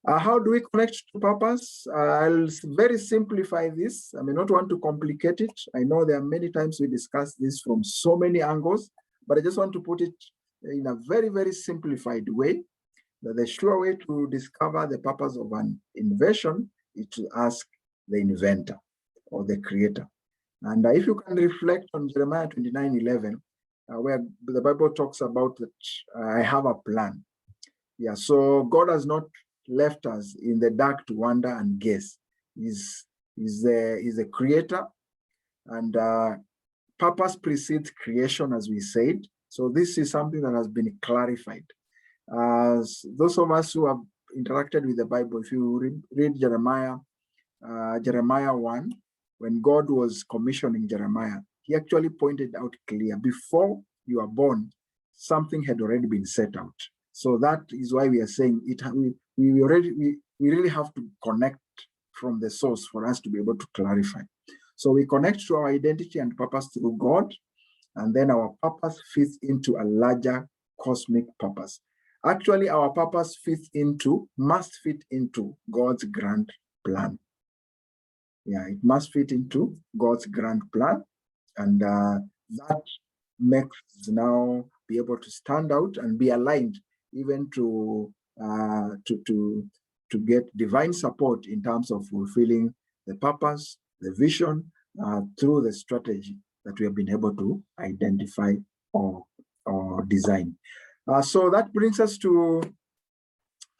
How do we connect to purpose? I'll very simplify this. I may not want to complicate it. I know there are many times we discuss this from so many angles, but I just want to put it in a very, very simplified way, that the sure way to discover the purpose of an invention is to ask the inventor or the creator. And if you can reflect on Jeremiah 29:11, where the Bible talks about that I have a plan. Yeah, so God has not left us in the dark to wonder and guess. He's the creator, and purpose precedes creation, as we said. So this is something that has been clarified. As those of us who have interacted with the Bible, if you read Jeremiah 1, when God was commissioning Jeremiah, he actually pointed out clear, before you are born, something had already been set out. So that is why we are saying it. We really have to connect from the source for us to be able to clarify. So we connect to our identity and purpose through God, and then our purpose fits into a larger cosmic purpose. Actually, our purpose must fit into God's grand plan. Yeah, it must fit into God's grand plan, and that makes us now be able to stand out and be aligned, even to get divine support in terms of fulfilling the purpose, the vision, through the strategy that we have been able to identify or design. So that brings us to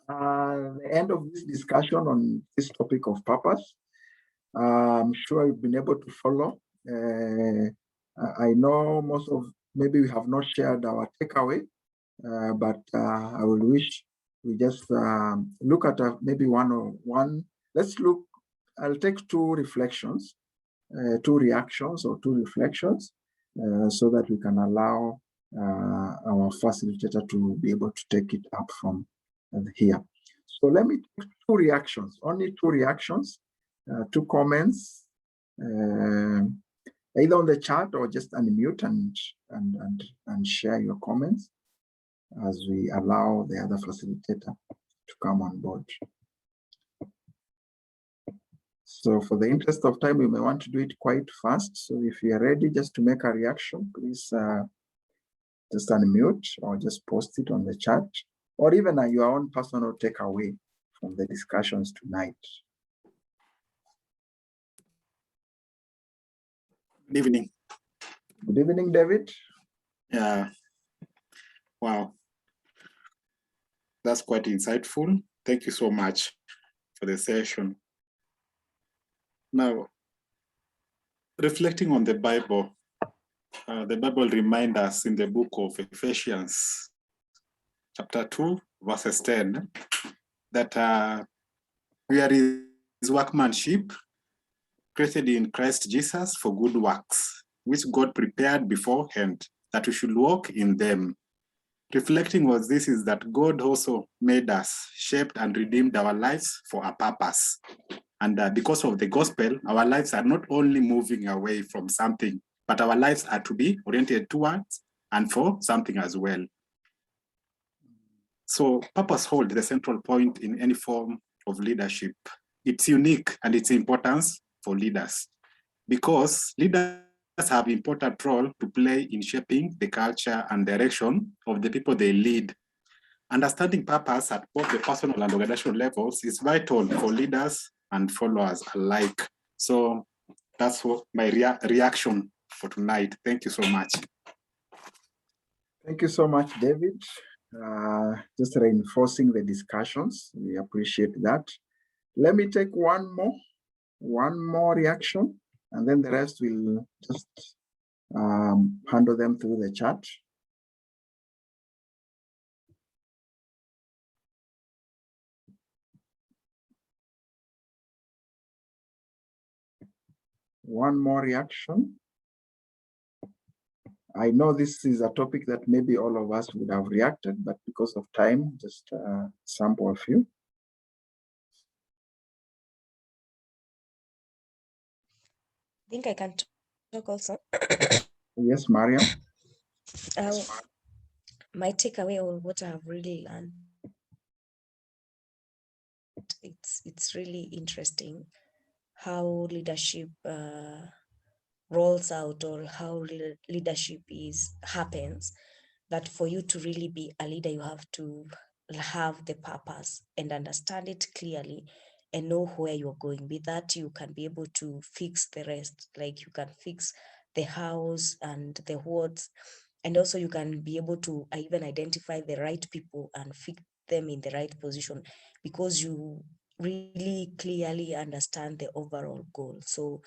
the end of this discussion on this topic of purpose. I'm sure you've been able to follow. I know maybe we have not shared our takeaway, but I will wish we just look at maybe one. Let's look, I'll take two reflections, two reactions or two reflections, so that we can allow our facilitator to be able to take it up from here. So let me take two reactions, only two reactions, two comments, either on the chat or just unmute and share your comments. as we allow the other facilitator to come on board. So for the interest of time, we may want to do it quite fast. So if you are ready just to make a reaction, please just unmute or just post it on the chat, or even your own personal takeaway from the discussions tonight. Good evening. Good evening, David. Yeah. Wow. That's quite insightful. Thank you so much for the session. Now, reflecting on the Bible reminds us in the book of Ephesians, chapter 2, verses 10, that we are his workmanship, created in Christ Jesus for good works, which God prepared beforehand that we should walk in them. Reflecting on this is that God also made us, shaped and redeemed our lives for a purpose. And because of the gospel, our lives are not only moving away from something, but our lives are to be oriented towards and for something as well. So purpose holds the central point in any form of leadership. It's unique and its importance for leaders, because leaders have an important role to play in shaping the culture and direction of the people they lead. Understanding purpose at both the personal and organizational levels is vital for leaders and followers alike. So that's what my reaction for tonight. Thank you so much. Thank you so much, David. Just reinforcing the discussions. We appreciate that. Let me take one more reaction, and then the rest will just handle them through the chat. One more reaction. I know this is a topic that maybe all of us would have reacted, but because of time, just sample a few. I think I can talk also. Yes, Maria. My takeaway or what I have really learned, it's really interesting how leadership rolls out, or how leadership happens. That for you to really be a leader, you have to have the purpose and understand it clearly and know where you're going. With that, you can be able to fix the rest. Like you can fix the house and the wards, and also you can be able to even identify the right people and fix them in the right position, because you really clearly understand the overall goal. So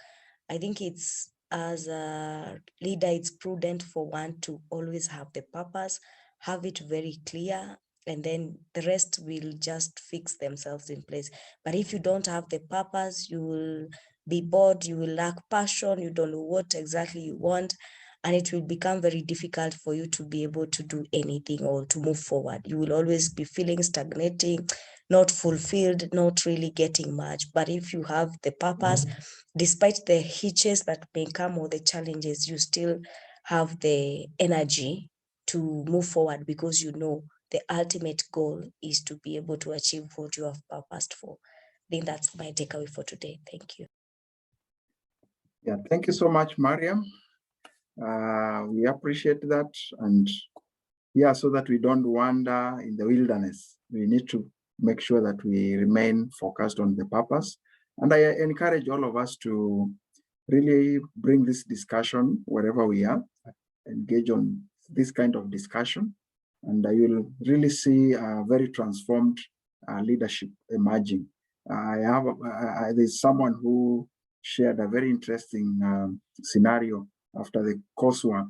I think it's, as a leader, it's prudent for one to always have the purpose, have it very clear, and then the rest will just fix themselves in place. But if you don't have the purpose, you will be bored, you will lack passion, you don't know what exactly you want, and it will become very difficult for you to be able to do anything or to move forward. You will always be feeling stagnating, not fulfilled, not really getting much. But if you have the purpose, despite the hitches that may come or the challenges, you still have the energy to move forward, because you know the ultimate goal is to be able to achieve what you have purposed for. I think that's my takeaway for today. Thank you. Yeah, thank you so much, Mariam. We appreciate that. And yeah, so that we don't wander in the wilderness, we need to make sure that we remain focused on the purpose. And I encourage all of us to really bring this discussion wherever we are, engage on this kind of discussion, and you'll really see a very transformed leadership emerging. There's someone who shared a very interesting scenario after the coursework.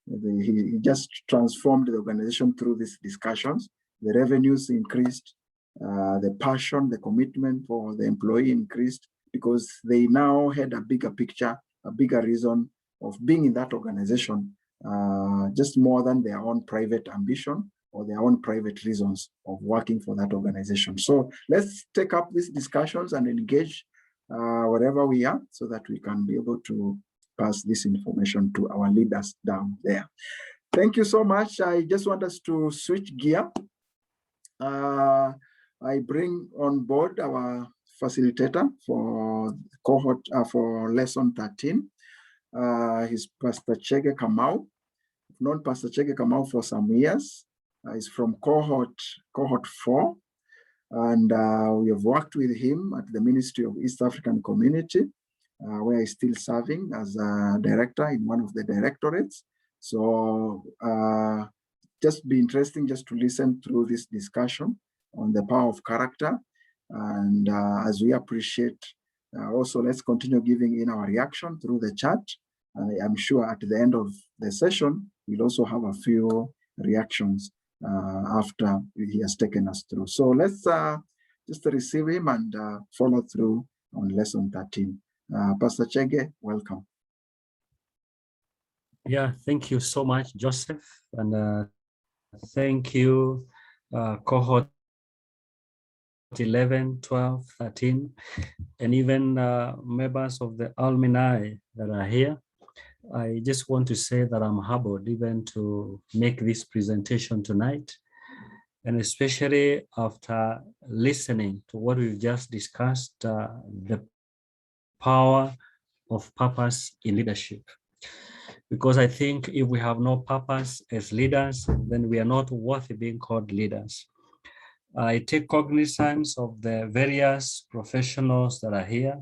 He just transformed the organization through these discussions. The revenues increased, the passion, the commitment for the employee increased, because they now had a bigger picture, a bigger reason of being in that organization, just more than their own private ambition or their own private reasons of working for that organization. So let's take up these discussions and engage wherever we are, so that we can be able to pass this information to our leaders down there. Thank you so much. I just want us to switch gear. I bring on board our facilitator for cohort for lesson 13. He's Pastor Chege Kamau. I've known Pastor Chege Kamau for some years. He's from cohort 4. And we have worked with him at the Ministry of East African Community, where he's still serving as a director in one of the directorates. So just be interesting just to listen through this discussion on the power of character. And as we appreciate, also let's continue giving in our reaction through the chat. I'm sure at the end of the session, we'll also have a few reactions after he has taken us through. So let's just receive him and follow through on lesson 13. Pastor Chege, welcome. Yeah, thank you so much, Joseph. And thank you, cohort 11, 12, 13, and even members of the alumni that are here. I just want to say that I'm humbled even to make this presentation tonight, and especially after listening to what we've just discussed, the power of purpose in leadership. Because I think if we have no purpose as leaders, then we are not worthy being called leaders. I take cognizance of the various professionals that are here,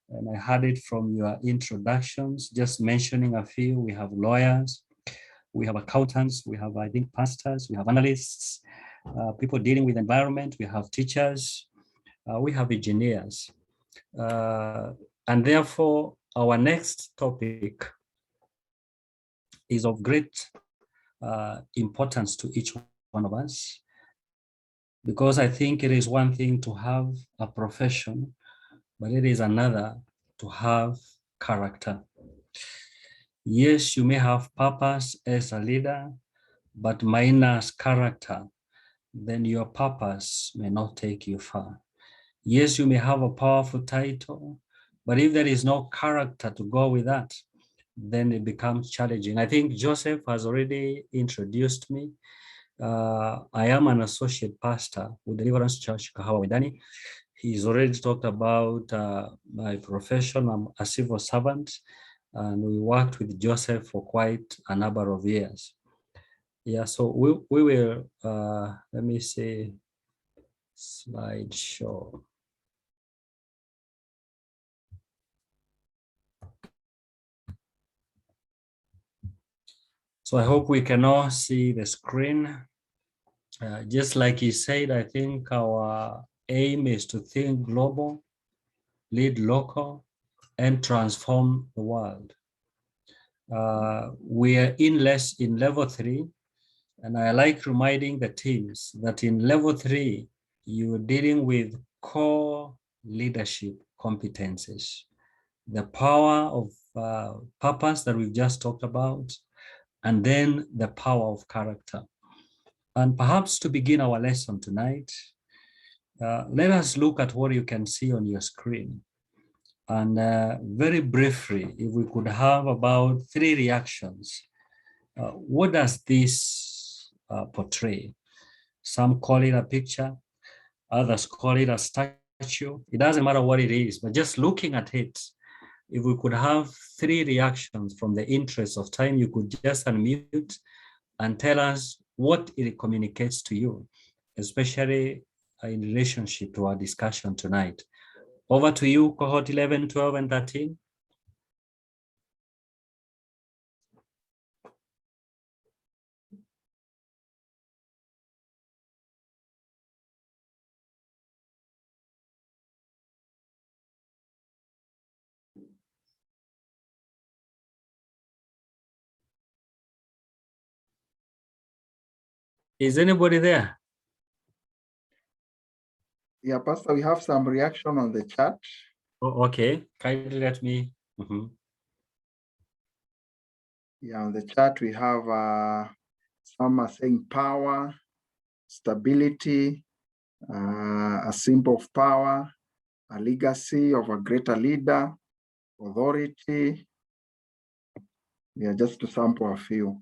and I heard it from your introductions, just mentioning a few. We have lawyers, we have accountants, we have, I think, pastors, we have analysts, people dealing with environment, we have teachers, we have engineers. And therefore, our next topic is of great importance to each one of us, because I think it is one thing to have a profession, but it is another to have character. Yes, you may have purpose as a leader, but minus character, then your purpose may not take you far. Yes, you may have a powerful title, but if there is no character to go with that, then it becomes challenging. I think Joseph has already introduced me. I am an associate pastor with Deliverance Church, Kahawa Wendani. He's already talked about my profession. I'm a civil servant, and we worked with Joseph for quite a number of years. Yeah, so we will, let me see, slideshow. So I hope we can all see the screen. Just like he said, I think our aim is to think global, lead local, and transform the world. We are in level 3, and I like reminding the teams that in level 3, you're dealing with core leadership competencies, the power of purpose that we've just talked about, and then the power of character. And perhaps to begin our lesson tonight, let us look at what you can see on your screen. And very briefly, if we could have about 3 reactions, what does this portray? Some call it a picture, others call it a statue. It doesn't matter what it is, but just looking at it, if we could have 3 reactions from the interest of time, you could just unmute and tell us what it communicates to you, especially in relationship to our discussion tonight. Over to you, cohort 11, 12, and 13. Is anybody there? Yeah, Pastor, we have some reaction on the chat. Oh, okay, kindly let me. Yeah, on the chat we have some are saying power, stability, a symbol of power, a legacy of a greater leader, authority. Yeah, just to sample a few.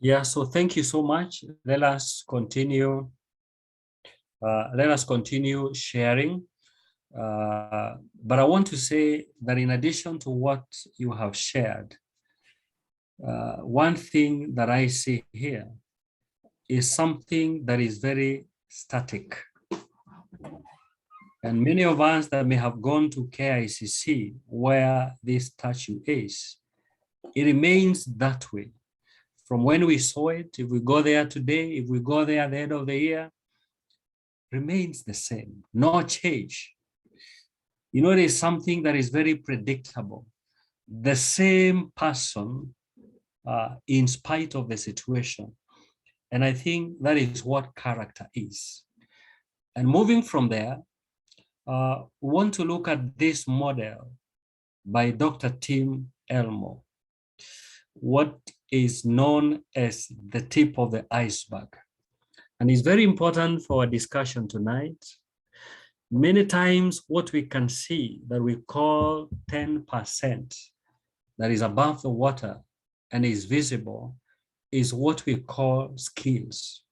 Yeah, so thank you so much. Let us continue. Let us continue sharing. But I want to say that in addition to what you have shared, one thing that I see here is something that is very static. And many of us that may have gone to KICC where this statue is, it remains that way. From when we saw it, if we go there today, if we go there at the end of the year, remains the same, no change. You know, it is something that is very predictable. The same person in spite of the situation. And I think that is what character is. And moving from there, we want to look at this model by Dr. Tim Elmo, what is known as the tip of the iceberg. And it's very important for our discussion tonight. Many times what we can see that we call 10% that is above the water and is visible is what we call skills.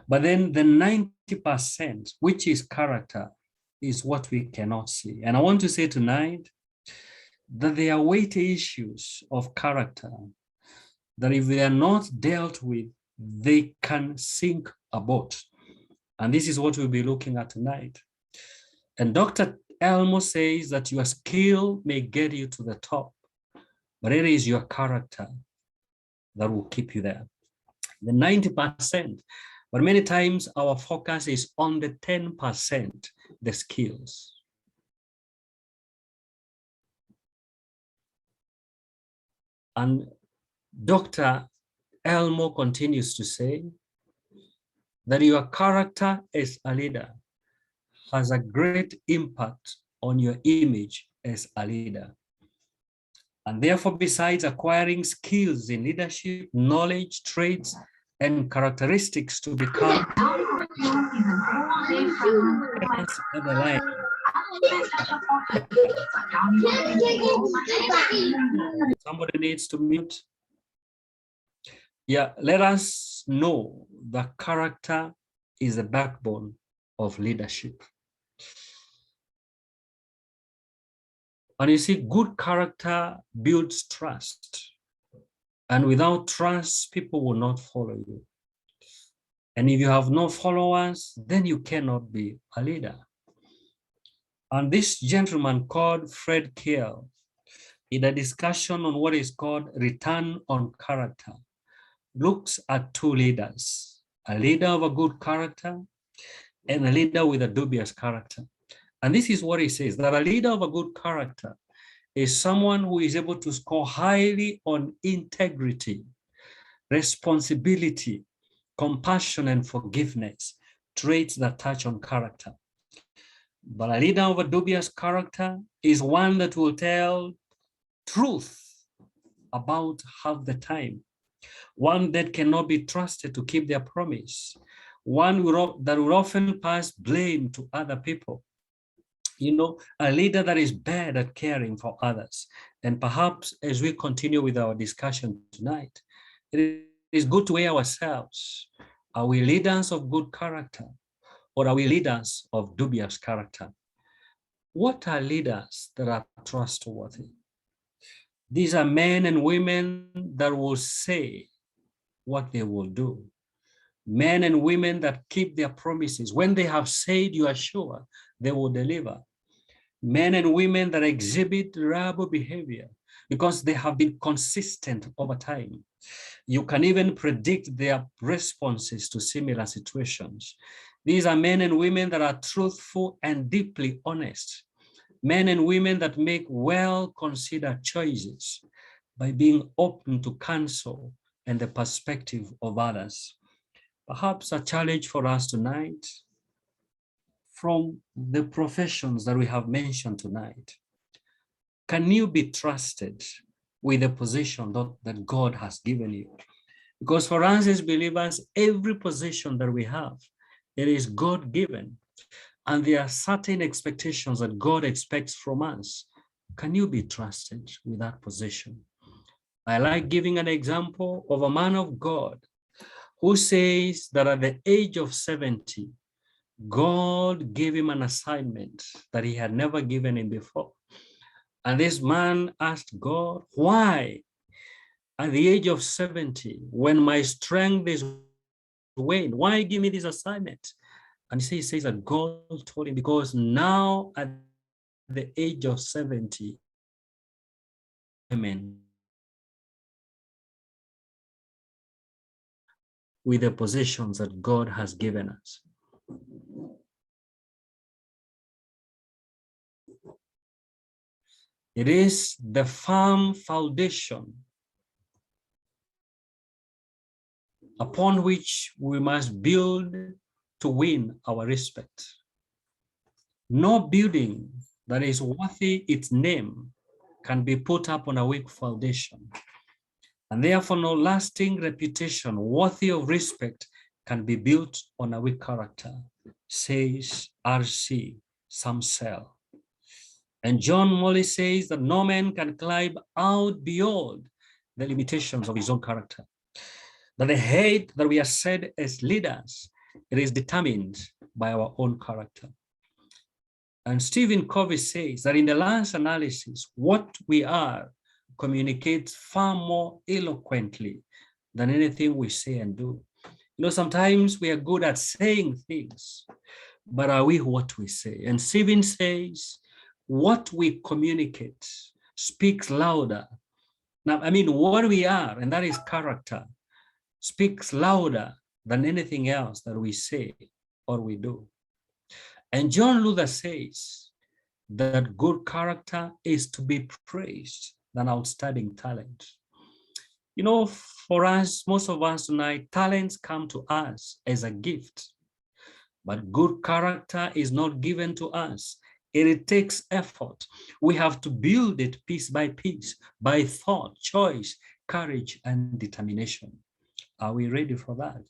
But then the 90%, which is character, is what we cannot see. And I want to say tonight that there are weighty issues of character that if they are not dealt with, they can sink a boat. And this is what we'll be looking at tonight. And Dr. Elmo says that your skill may get you to the top, but it is your character that will keep you there. The 90%, but many times our focus is on the 10%, the skills. And Dr. Elmo continues to say that your character as a leader has a great impact on your image as a leader. And therefore, besides acquiring skills in leadership, knowledge, traits, and characteristics to become somebody needs to mute. Yeah, let us know that character is the backbone of leadership. And you see, good character builds trust. And without trust, people will not follow you. And if you have no followers, then you cannot be a leader. And this gentleman called Fred Kiel, in a discussion on what is called return on character, looks at two leaders, a leader of a good character and a leader with a dubious character. And this is what he says, that a leader of a good character is someone who is able to score highly on integrity, responsibility, compassion, and forgiveness, traits that touch on character. But a leader of a dubious character is one that will tell truth about half the time, one that cannot be trusted to keep their promise, one that will often pass blame to other people. You know, a leader that is bad at caring for others. And perhaps as we continue with our discussion tonight, it is good to weigh ourselves. Are we leaders of good character, or are we leaders of dubious character? What are leaders that are trustworthy? These are men and women that will say what they will do. Men and women that keep their promises. When they have said, you are sure they will deliver. Men and women that exhibit reliable behavior because they have been consistent over time. You can even predict their responses to similar situations. These are men and women that are truthful and deeply honest. Men and women that make well-considered choices by being open to counsel and the perspective of others. Perhaps a challenge for us tonight from the professions that we have mentioned tonight. Can you be trusted with the position that God has given you? Because for us as believers, every position that we have, it is God-given. And there are certain expectations that God expects from us. Can you be trusted with that position? I like giving an example of a man of God who says that at the age of 70, God gave him an assignment that he had never given him before. And this man asked God, why at the age of 70, when my strength is waned, why give me this assignment? And he says that God told him, because now at the age of 70, amen, with the possessions that God has given us. It is the firm foundation upon which we must build to win our respect. No building that is worthy its name can be put up on a weak foundation. And therefore, no lasting reputation worthy of respect can be built on a weak character, says R.C. Samsel. And John Molly says that no man can climb out beyond the limitations of his own character. That the height that we are set as leaders, it is determined by our own character. And Stephen Covey says that in the last analysis, what we are communicates far more eloquently than anything we say and do. You know, sometimes we are good at saying things, but are we what we say? And Stephen says, what we communicate speaks louder. Now, I mean, what we are, and that is character, speaks louder than anything else that we say or we do. And John Luther says that good character is to be praised than outstanding talent. You know, for us, most of us tonight, talents come to us as a gift, but good character is not given to us. It takes effort. We have to build it piece by piece, by thought, choice, courage, and determination. Are we ready for that?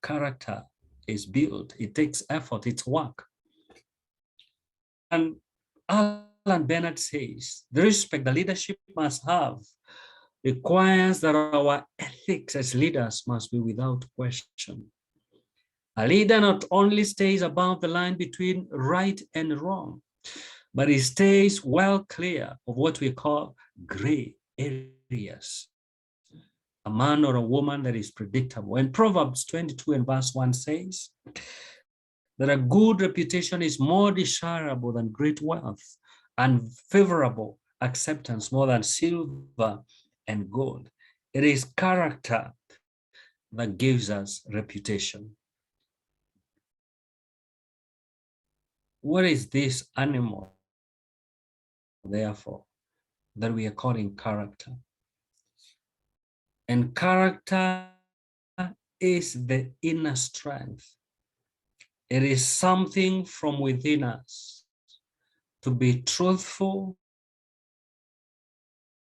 Character is built. It takes effort. It's work. And Alan Bennett says, the respect the leadership must have requires that our ethics as leaders must be without question. A leader not only stays above the line between right and wrong, but he stays well clear of what we call gray areas. A man or a woman that is predictable. And Proverbs 22 and verse 1 says that a good reputation is more desirable than great wealth, and favorable acceptance more than silver and gold. It is character that gives us reputation. What is this animal, therefore, that we are calling character? And character is the inner strength. It is something from within us to be truthful,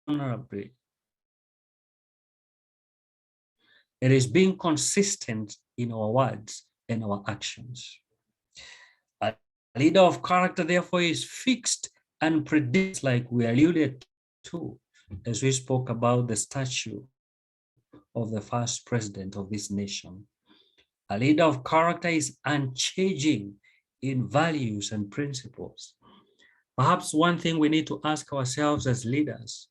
honorably. It is being consistent in our words and our actions. A leader of character, therefore, is fixed and predicts, like we alluded to as we spoke about the statue of the first president of this nation. A leader of character is unchanging in values and principles. Perhaps one thing we need to ask ourselves as leaders,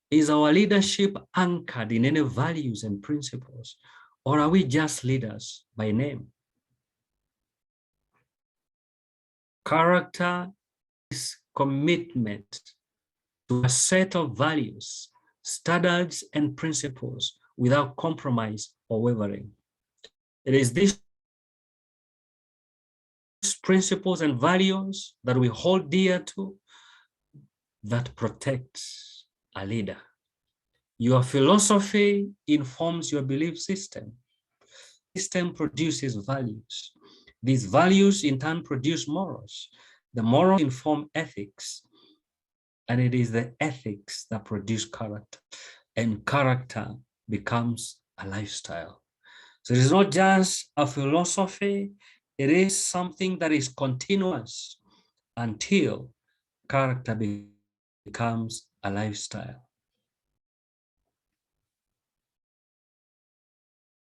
is our leadership anchored in any values and principles, or are we just leaders by name? Character is commitment to a set of values, standards, and principles without compromise or wavering. It is these principles and values that we hold dear to that protects a leader. Your philosophy informs your belief system. System produces values. These values in turn produce morals. The morals inform ethics, and it is the ethics that produce character, and character becomes a lifestyle. So it is not just a philosophy, it is something that is continuous until character becomes a lifestyle.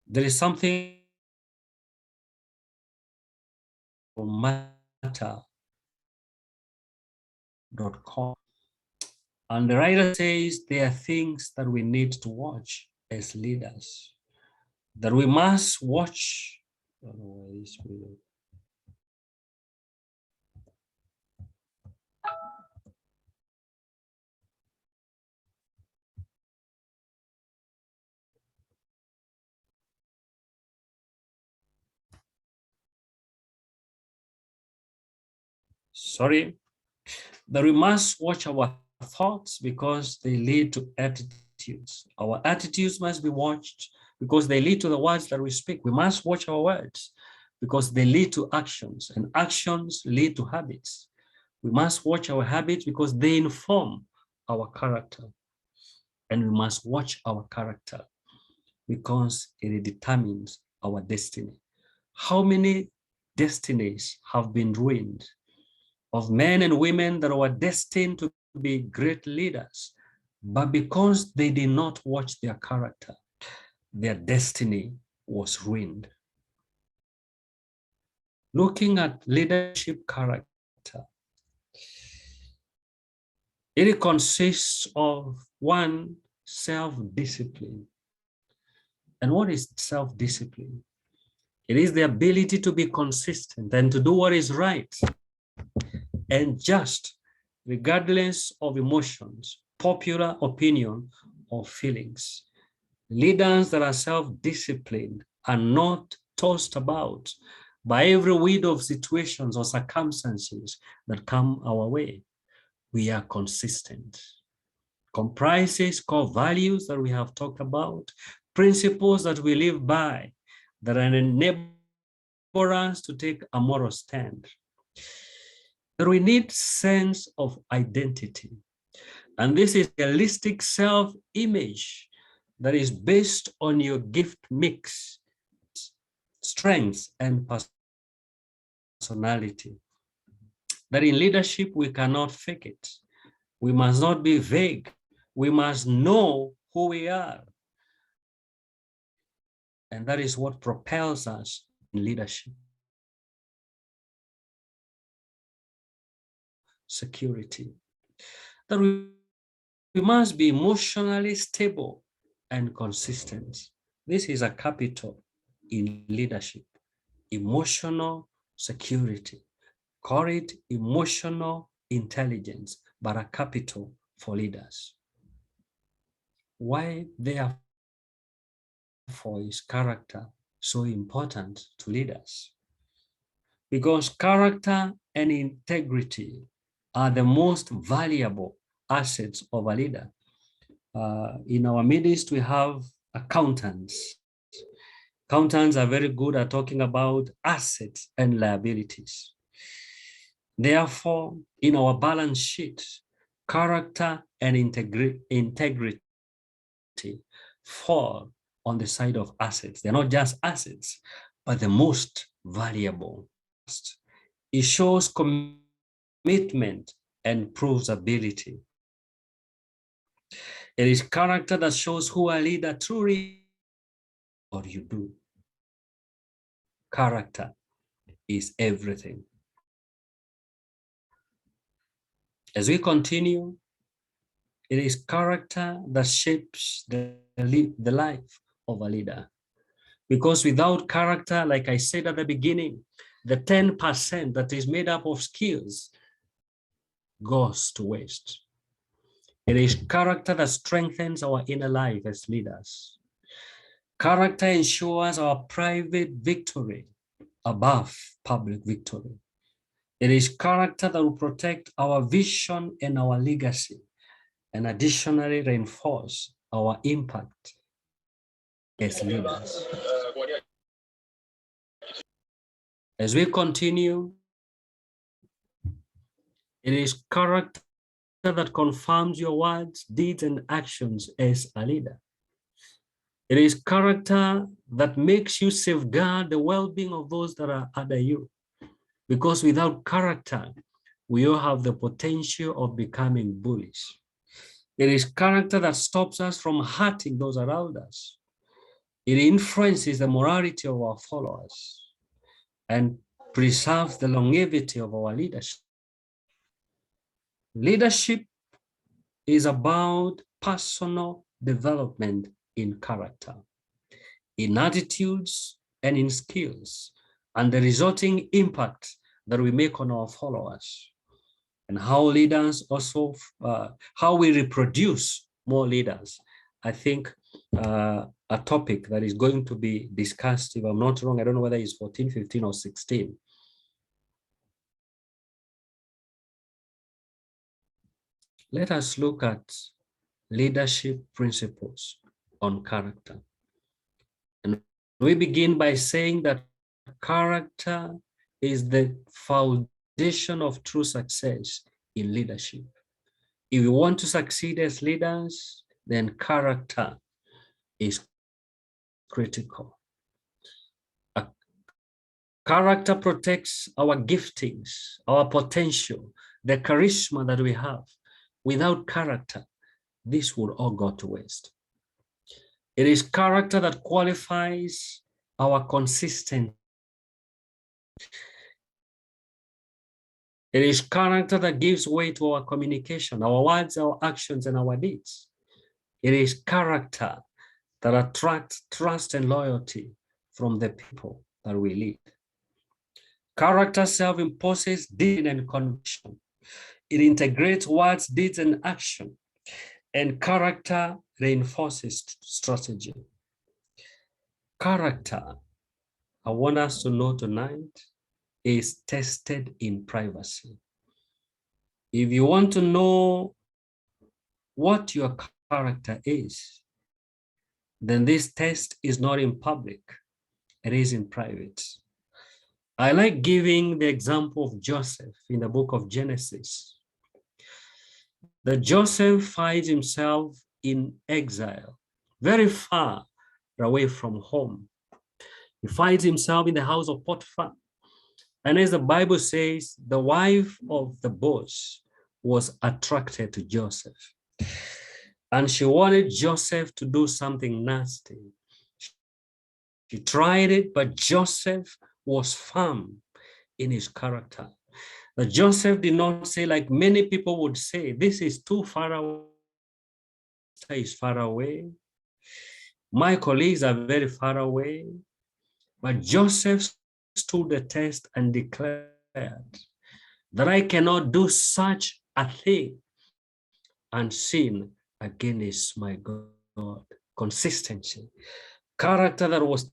There is something matter.com. And the writer says there are things that we need to watch as leaders, that we must watch. I don't know where this will- Sorry, that we must watch our thoughts because they lead to attitudes. Our attitudes must be watched because they lead to the words that we speak. We must watch our words because they lead to actions, and actions lead to habits. We must watch our habits because they inform our character, and we must watch our character because it determines our destiny. How many destinies have been ruined of men and women that were destined to be great leaders, but because they did not watch their character, their destiny was ruined. Looking at leadership character, it consists of one, self-discipline. And what is self-discipline? It is the ability to be consistent and to do what is right and just, regardless of emotions, popular opinion, or feelings. Leaders that are self-disciplined are not tossed about by every wind of situations or circumstances that come our way. We are consistent. Comprises core values that we have talked about, principles that we live by, that enable us to take a moral stand. That we need sense of identity. And this is a realistic self-image that is based on your gift mix, strengths, and personality. That in leadership, we cannot fake it. We must not be vague. We must know who we are. And that is what propels us in leadership. Security. That we must be emotionally stable and consistent. This is a capital in leadership. Emotional security. Call it emotional intelligence, but a capital for leaders. Why, therefore, is character so important to leaders? Because character and integrity are the most valuable assets of a leader. In our midst, we have accountants. Accountants are very good at talking about assets and liabilities. Therefore, in our balance sheet, character and integrity fall on the side of assets. They're not just assets, but the most valuable. It shows commitment and proves ability. It is character that shows who a leader truly or you do. Character is everything. As we continue, it is character that shapes the life of a leader. Because without character, like I said at the beginning, the 10% that is made up of skills goes to waste. It is character that strengthens our inner life as leaders. Character ensures our private victory above public victory. It is character that will protect our vision and our legacy, and additionally reinforce our impact as leaders. As we continue, it is character that confirms your words, deeds, and actions as a leader. It is character that makes you safeguard the well-being of those that are under you. Because without character, we all have the potential of becoming bullies. It is character that stops us from hurting those around us. It influences the morality of our followers and preserves the longevity of our leadership. Leadership is about personal development in character, in attitudes, and in skills, and the resulting impact that we make on our followers, and how leaders also, how we reproduce more leaders. I think a topic that is going to be discussed, if I'm not wrong, I don't know whether it's 14, 15, or 16. Let us look at leadership principles on character. And we begin by saying that character is the foundation of true success in leadership. If you want to succeed as leaders, then character is critical. Character protects our giftings, our potential, the charisma that we have. Without character, this would all go to waste. It is character that qualifies our consistency. It is character that gives way to our communication, our words, our actions, and our deeds. It is character that attracts trust and loyalty from the people that we lead. Character self-imposes discipline and conviction. It integrates words, deeds, and action. And character reinforces strategy. Character, I want us to know tonight, is tested in privacy. If you want to know what your character is, then this test is not in public, it is in private. I like giving the example of Joseph in the book of Genesis. That Joseph finds himself in exile, very far away from home. He finds himself in the house of Potiphar. And as the Bible says, the wife of the boss was attracted to Joseph. And she wanted Joseph to do something nasty. She tried it, but Joseph was firm in his character. But Joseph did not say, like many people would say, this is too far away. Is far away. My colleagues are very far away. But Joseph stood the test and declared that I cannot do such a thing and sin against my God. Consistency. Character that was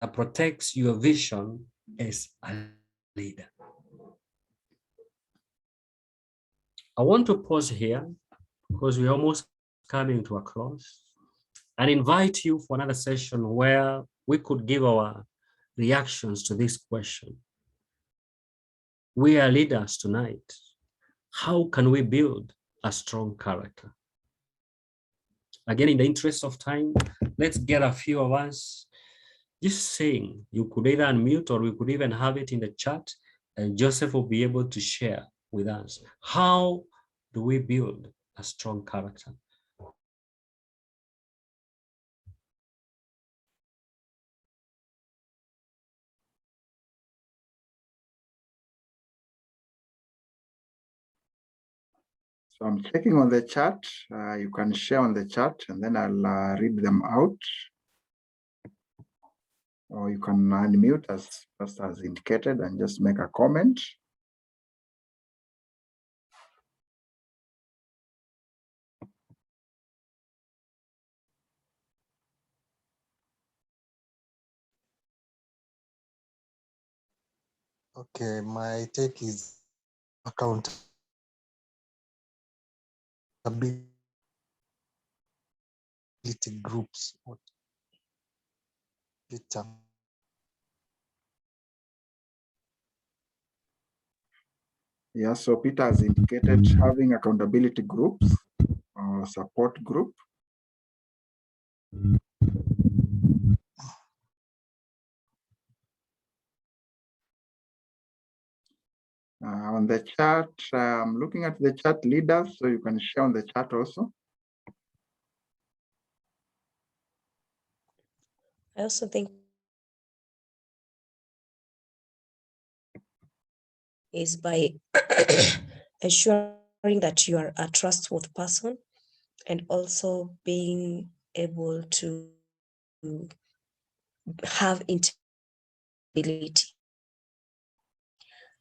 that protects your vision as a leader. I want to pause here because we're almost coming to a close and invite you for another session where we could give our reactions to this question. We are leaders tonight. How can we build a strong character? Again, in the interest of time, let's get a few of us just saying. You could either unmute or we could even have it in the chat, and Joseph will be able to share with us. How do we build a strong character? So I'm checking on the chat. You can share on the chat and then I'll read them out. Or you can unmute as Pastor has indicated and just make a comment. Okay, my take is accountability groups. Peter. Yeah, so Peter has indicated having accountability groups or support group. On the chat, I'm looking at the chat leaders, so you can share on the chat also. I also think is by ensuring that you are a trustworthy person and also being able to have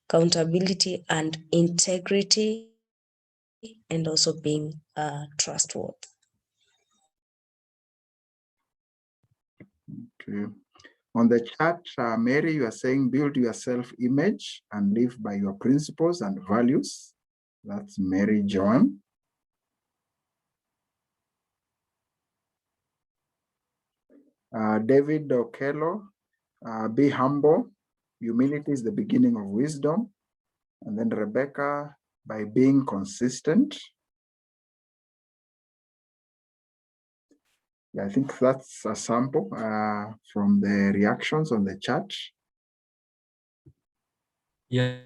accountability and integrity, and also being trustworthy. Okay. On the chat, Mary, you are saying build your self-image and live by your principles and values. That's Mary Joan. David Okello, be humble. Humility is the beginning of wisdom. And then Rebecca, by being consistent. Yeah, I think that's a sample from the reactions on the chat. Yeah.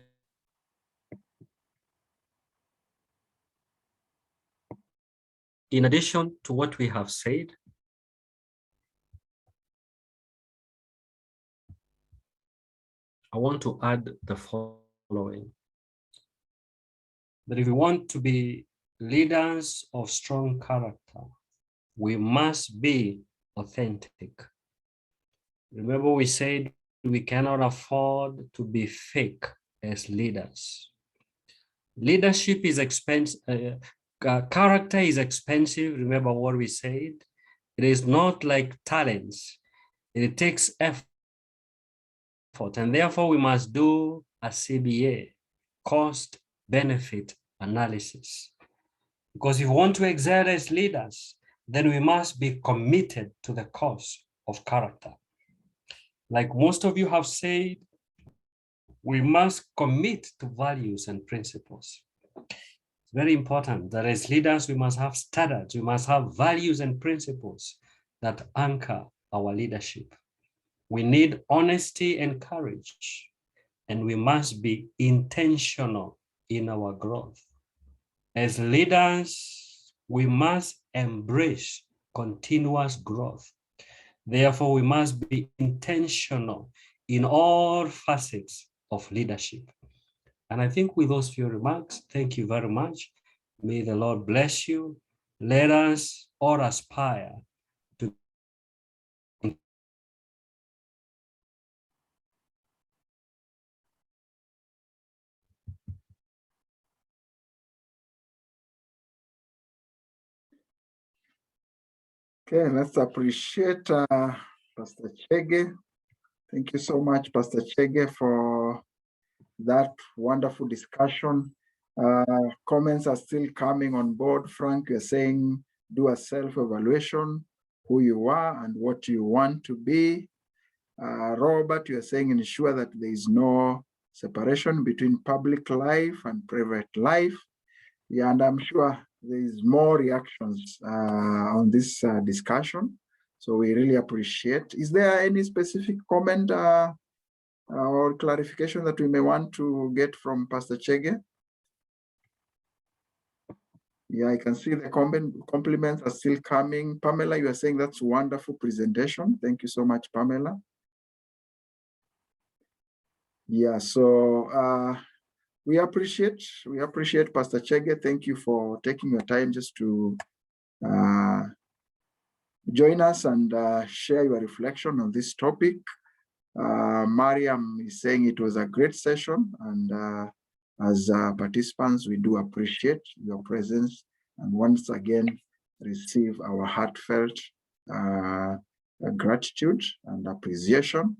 In addition to what we have said, I want to add the following. That if we want to be leaders of strong character, we must be authentic. Remember, we said we cannot afford to be fake as leaders. Leadership is expensive. Character is expensive. Remember what we said. It is not like talents. It takes effort, and therefore we must do a CBA, cost benefit analysis. Because if we want to excel as leaders, then we must be committed to the cause of character. Like most of you have said, we must commit to values and principles. It's very important that as leaders, we must have standards, we must have values and principles that anchor our leadership. We need honesty and courage, and we must be intentional in our growth. As leaders, we must embrace continuous growth. Therefore, we must be intentional in all facets of leadership. And I think with those few remarks, thank you very much. May the Lord bless you. Let us all aspire to Okay, let's appreciate Pastor Chege. Thank you so much, Pastor Chege, for that wonderful discussion. Comments are still coming on board. Frank, you're saying do a self-evaluation, who you are and what you want to be. Robert, you're saying ensure that there is no separation between public life and private life. Yeah, and I'm sure there is more reactions on this discussion. So we really appreciate. Is there any specific comment or clarification that we may want to get from Pastor Chege? Yeah, I can see the compliments are still coming. Pamela, you are saying that's a wonderful presentation. Thank you so much, Pamela. Yeah, so we appreciate Pastor Chege. Thank you for taking your time just to join us and share your reflection on this topic. Mariam is saying it was a great session, and as participants, we do appreciate your presence and once again receive our heartfelt gratitude and appreciation.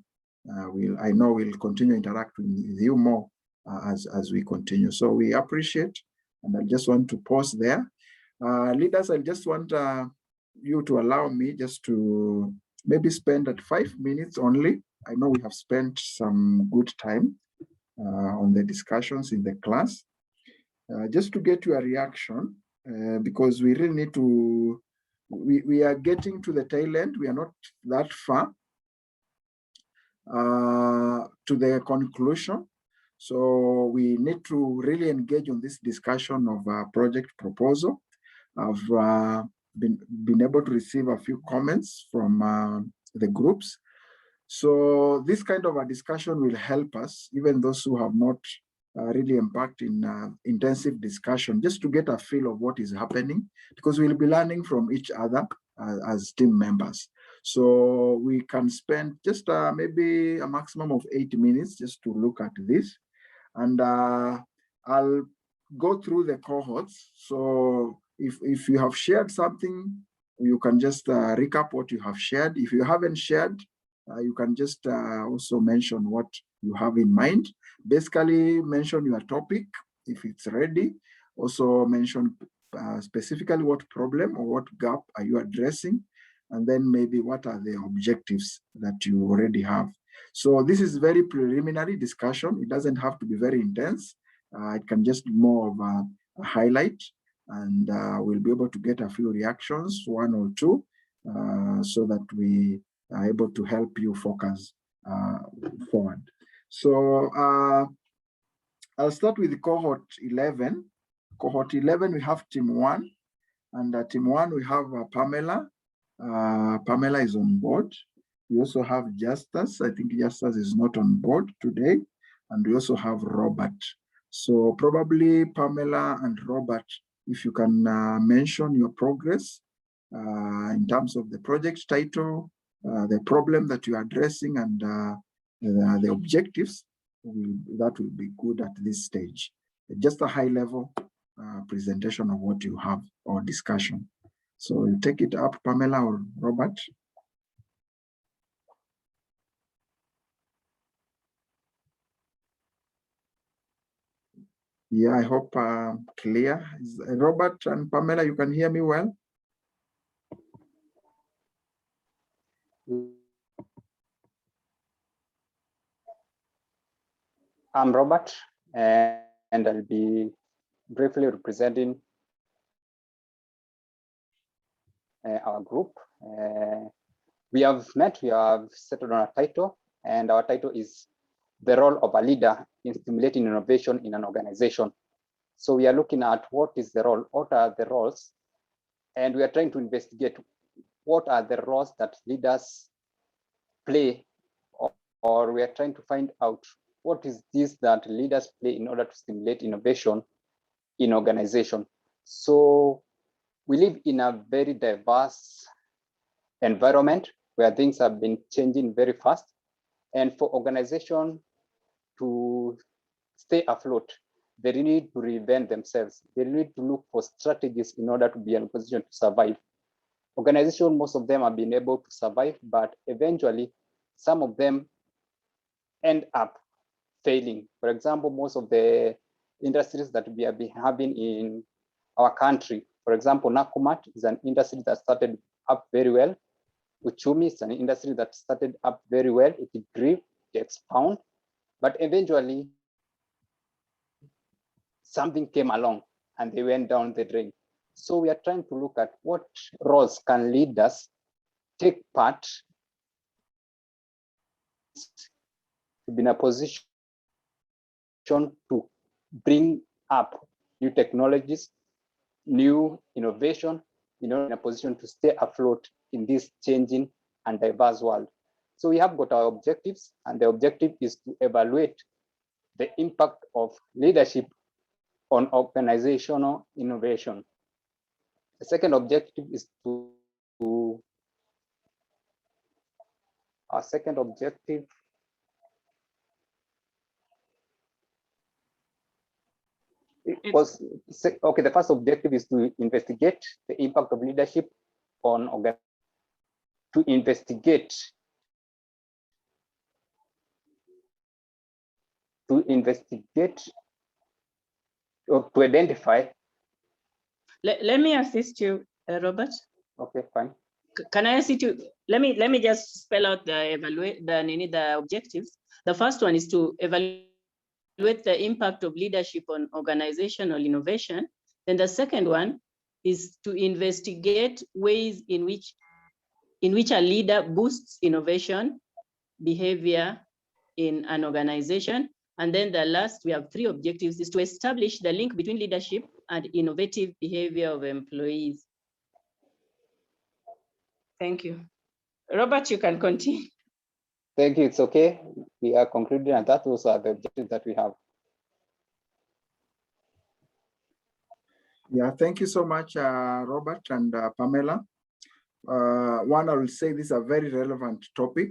I know we'll continue interacting with you more as we continue. So we appreciate, and I just want to pause there. Leaders, I just want you to allow me just to maybe spend at 5 minutes only. I know we have spent some good time on the discussions in the class, just to get your reaction, because we really need to, we are getting to the tail end. We are not that far to the conclusion. So we need to really engage on this discussion of a project proposal. I've been able to receive a few comments from the groups. So this kind of a discussion will help us, even those who have not really embarked in intensive discussion, just to get a feel of what is happening, because we'll be learning from each other as team members. So we can spend just maybe a maximum of 8 minutes just to look at this. And I'll go through the cohorts. So if you have shared something, you can just recap what you have shared. If you haven't shared, you can just also mention what you have in mind. Basically, mention your topic if it's ready. Also mention specifically what problem or what gap are you addressing, and then maybe what are the objectives that you already have. So this is very preliminary discussion. It doesn't have to be very intense. It can just be more of a highlight, and we'll be able to get a few reactions, 1 or 2, so that we are able to help you focus forward. So I'll start with cohort 11. Cohort 11, we have team 1, and team 1, we have Pamela. Pamela is on board. We also have Justus. I think Justus is not on board today. And we also have Robert. So probably Pamela and Robert, if you can mention your progress in terms of the project title, the problem that you're addressing, and the objectives, that will be good at this stage. Just a high level presentation of what you have or discussion. So you take it up, Pamela or Robert. Yeah, I hope clear. Robert and Pamela, you can hear me well? I'm Robert, and I'll be briefly representing our group. We have met, we have settled on a title, and our title is The Role of a Leader in Stimulating Innovation in an Organization. So we are looking at what is the role, what are the roles, and we are trying to investigate what are the roles that leaders play, or we are trying to find out what is this that leaders play in order to stimulate innovation in organization. So we live in a very diverse environment where things have been changing very fast. And for organization to stay afloat, they need to reinvent themselves. They need to look for strategies in order to be in a position to survive. Organization, most of them have been able to survive, but eventually some of them end up failing. For example, most of the industries that we have been having in our country, for example, Nakumatt is an industry that started up very well. Uchumi is an industry that started up very well. It grew, it expanded, but eventually something came along and they went down the drain. So we are trying to look at what roles can leaders take part to be in a position to bring up new technologies, new innovation, in a position to stay afloat in this changing and diverse world. So we have got our objectives, and the objective is to evaluate the impact of leadership on organizational innovation. The second objective is our second objective was, okay, the first objective is to investigate the impact of leadership on to investigate or to identify. Let me assist you, Robert. Okay, fine. Can I assist you? Let me just spell out the objectives. The first one is to evaluate the impact of leadership on organizational innovation. Then the second one is to investigate ways in which a leader boosts innovation behavior in an organization. And then the last, we have 3 objectives, is to establish the link between leadership and innovative behavior of employees. Thank you. Robert, you can continue. Thank you. It's okay. We are concluding, and that those are the objectives that we have. Yeah, thank you so much, Robert and Pamela. One, I will say this is a very relevant topic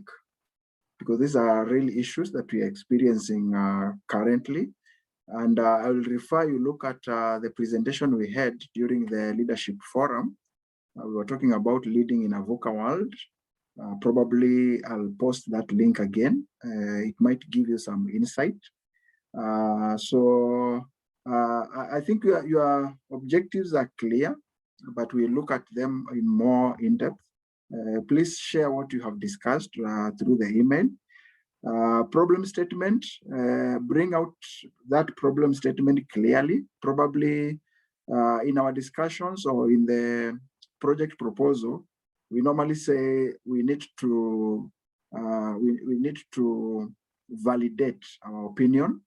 because these are real issues that we are experiencing currently. And I will refer you look at the presentation we had during the leadership forum. We were talking about leading in a VUCA world. Probably I'll post that link again. It might give you some insight. I think your objectives are clear, but we look at them in more in depth. Please share what you have discussed through the email. Problem statement, bring out that problem statement clearly, probably in our discussions or in the project proposal. We normally say we need to validate our opinion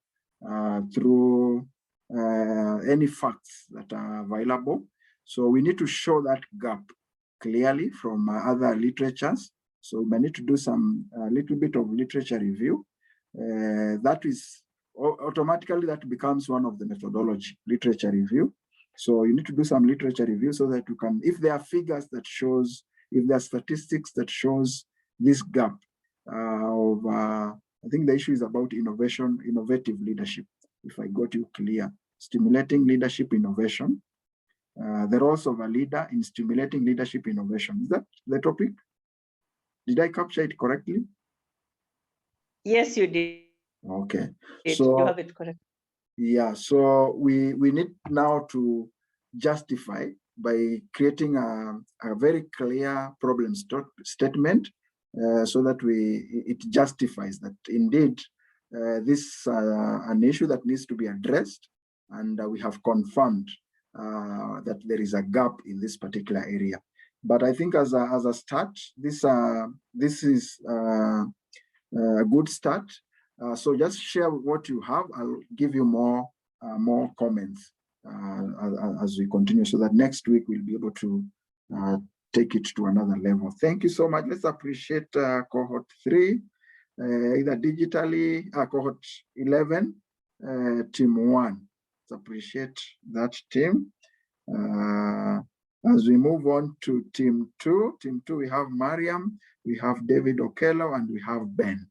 through any facts that are available. So we need to show that gap clearly from other literatures. So we may need to do some little bit of literature review. That is automatically that becomes one of the methodology, literature review. So you need to do some literature review so that you can, if there are figures that shows, if there are statistics that shows this gap I think the issue is about innovation, innovative leadership. If I got you clear, stimulating leadership innovation. The roles of a leader in stimulating leadership innovation. Is that the topic? Did I capture it correctly? Yes, you did. Okay. So you have it correct. Yeah, so we need now to justify by creating a very clear problem statement so that it justifies that indeed this is an issue that needs to be addressed, and we have confirmed that there is a gap in this particular area. But I think as a start, this is a good start. So just share what you have. I'll give you more comments as we continue, so that next week we'll be able to take it to another level. Thank you so much. Let's appreciate cohort 3, either digitally, cohort 11, team 1. Let's appreciate that team. As we move on to team 2, we have Mariam, we have David Okello, and we have Ben.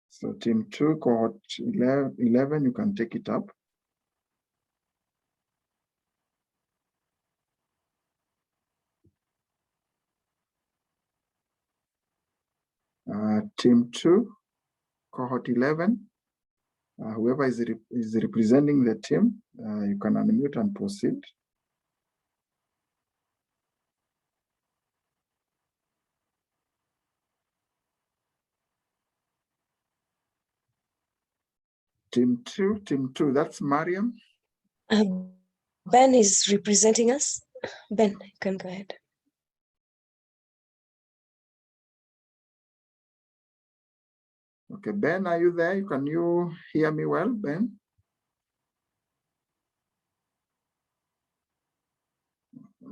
So team 2, cohort 11, you can take it up. Team 2, cohort 11, whoever is representing the team, you can unmute and proceed. Team 2, that's Mariam. Ben is representing us. Ben, you can go ahead. Okay, Ben, are you there? Can you hear me well, Ben?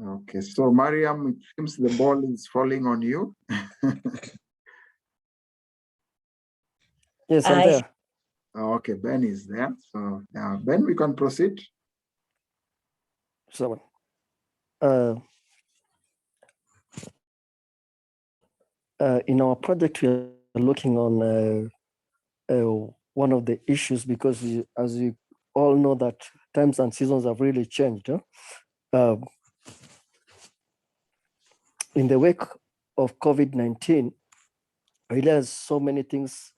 Okay, so Mariam, it seems the ball is falling on you. Yes, I'm there. Okay, Ben is there. So Ben, we can proceed. So, in our project, we are looking on one of the issues, because as you all know that times and seasons have really changed. In the wake of COVID-19, I realized so many things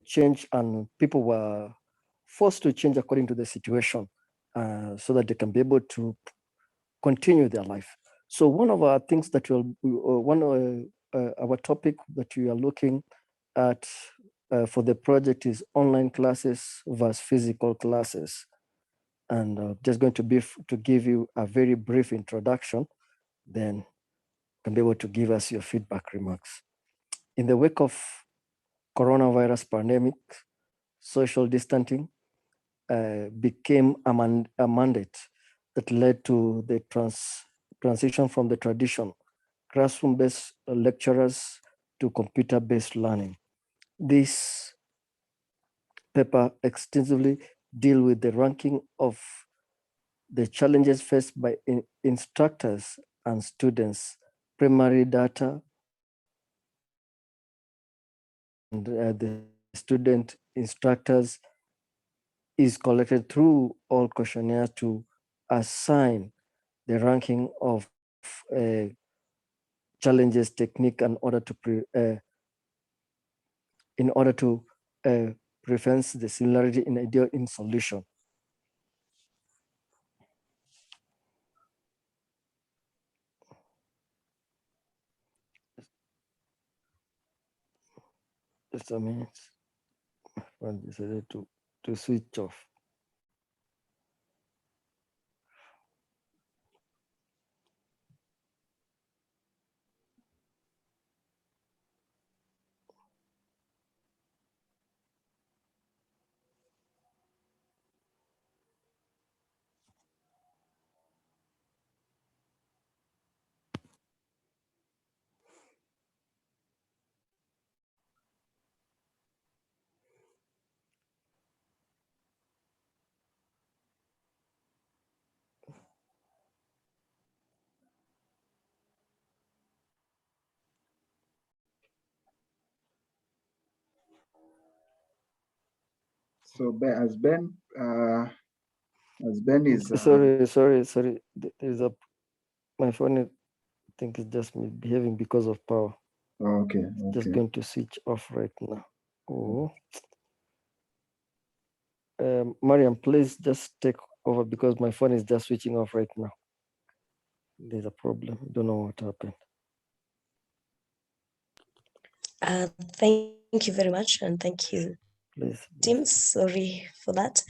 change, and people were forced to change according to the situation so that they can be able to continue their life. So one of our things that our topic that we are looking at for the project is online classes versus physical classes. And just going to give you a very brief introduction. Then can be able to give us your feedback remarks. In the wake of coronavirus pandemic, social distancing became a mandate that led to the transition from the tradition classroom-based lecturers to computer-based learning. This paper extensively deal with the ranking of the challenges faced by instructors and students, primary data, and the student instructors is collected through all questionnaires to assign the ranking of challenges technique in order to prevent the similarity in idea in solution. Just a minute. I decided to switch off. So as Ben is Sorry. There's my phone. I think it's just misbehaving because of power. Okay. Just going to switch off right now. Oh. Mariam, please just take over because my phone is just switching off right now. There's a problem. Don't know what happened. Thank you very much, and thank you, Please. Tim. Sorry for that.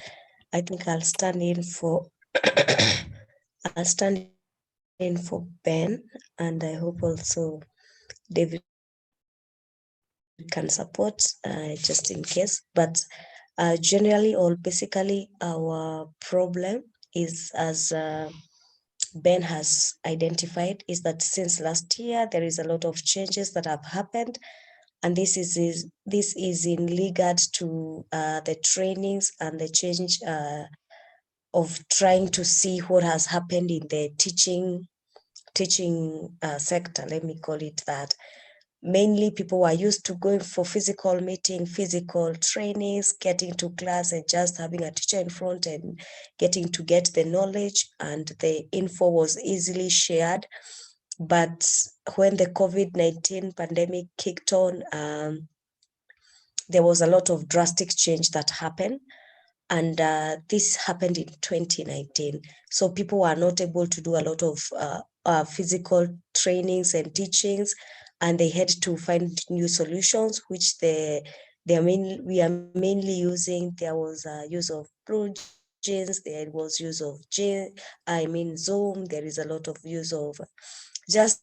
I think I'll stand in for Ben, and I hope also David can support just in case. But generally or basically, our problem is, as Ben has identified, is that since last year there is a lot of changes that have happened, and this is in regard to the trainings and the change of trying to see what has happened in the teaching sector. Let me call it that. Mainly, people were used to going for physical meeting, physical trainings, getting to class and just having a teacher in front and getting to get the knowledge, and the info was easily shared. But when the COVID-19 pandemic kicked on, there was a lot of drastic change that happened. And this happened in 2019. So people were not able to do a lot of physical trainings and teachings, and they had to find new solutions, which we are mainly using. There was a use of BlueJeans, there was use of Zoom. There is a lot of use of just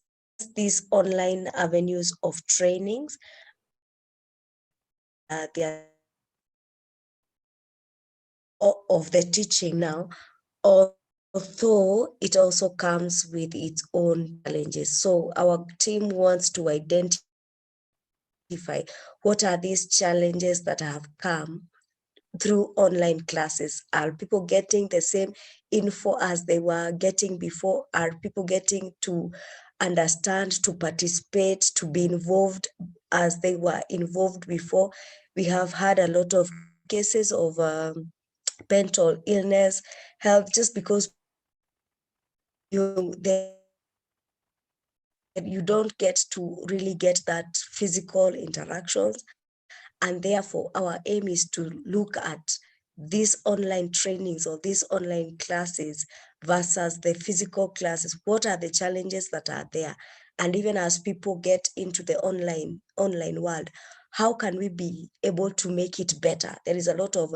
these online avenues of trainings. Of the teaching now, although it also comes with its own challenges. So our team wants to identify what are these challenges that have come through online classes. Are people getting the same info as they were getting before? Are people getting to understand, to participate, to be involved as they were involved before? We have had a lot of cases of mental illness, health, just because you don't get to really get that physical interactions. And therefore, our aim is to look at these online trainings or these online classes versus the physical classes. What are the challenges that are there? And even as people get into the online world, how can we be able to make it better? There is a lot of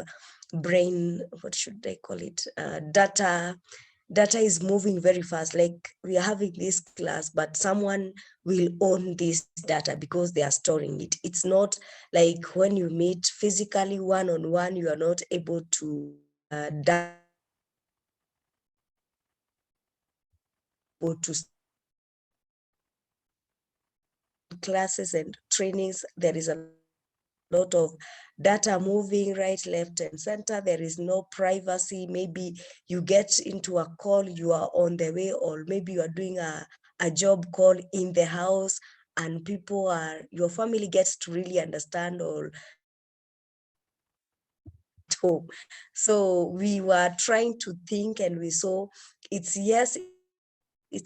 brain, what should I call it? Data data is moving very fast. Like we are having this class, but someone will own this data because they are storing it. It's not like when you meet physically one-on-one, you are not able to classes and trainings. There is a lot of data moving right, left, and center. There is no privacy. Maybe you get into a call, you are on the way, or maybe you are doing a job call in the house, and your family gets to really understand or home. So we were trying to think, and we saw it's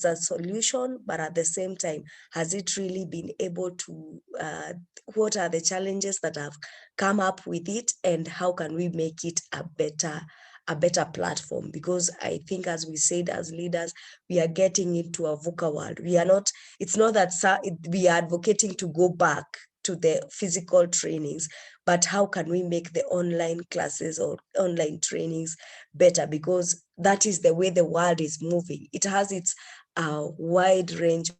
a solution, but at the same time, has it really been able to, what are the challenges that have come up with it, and how can we make it a better platform? Because I think, as we said, as leaders, we are getting into a VUCA world. It's not that we are advocating to go back to the physical trainings, but how can we make the online classes or online trainings better? Because that is the way the world is moving. It has its wide range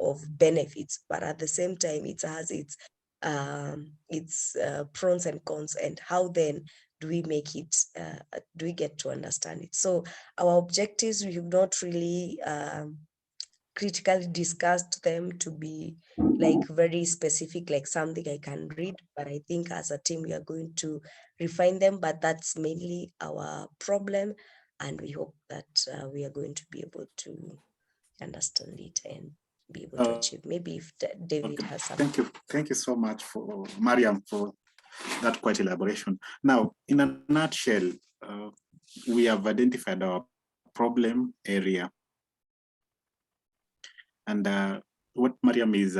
of benefits, but at the same time, it has its pros and cons. And how then do we make it, do we get to understand it? So our objectives, we have not really critically discussed them to be like very specific, like something I can read, but I think as a team, we are going to refine them, but that's mainly our problem. And we hope that we are going to be able to understand it and be able to achieve. Maybe if David has something. Thank you so much for Mariam for that quite elaboration. Now, in a nutshell, we have identified our problem area. And what Mariam is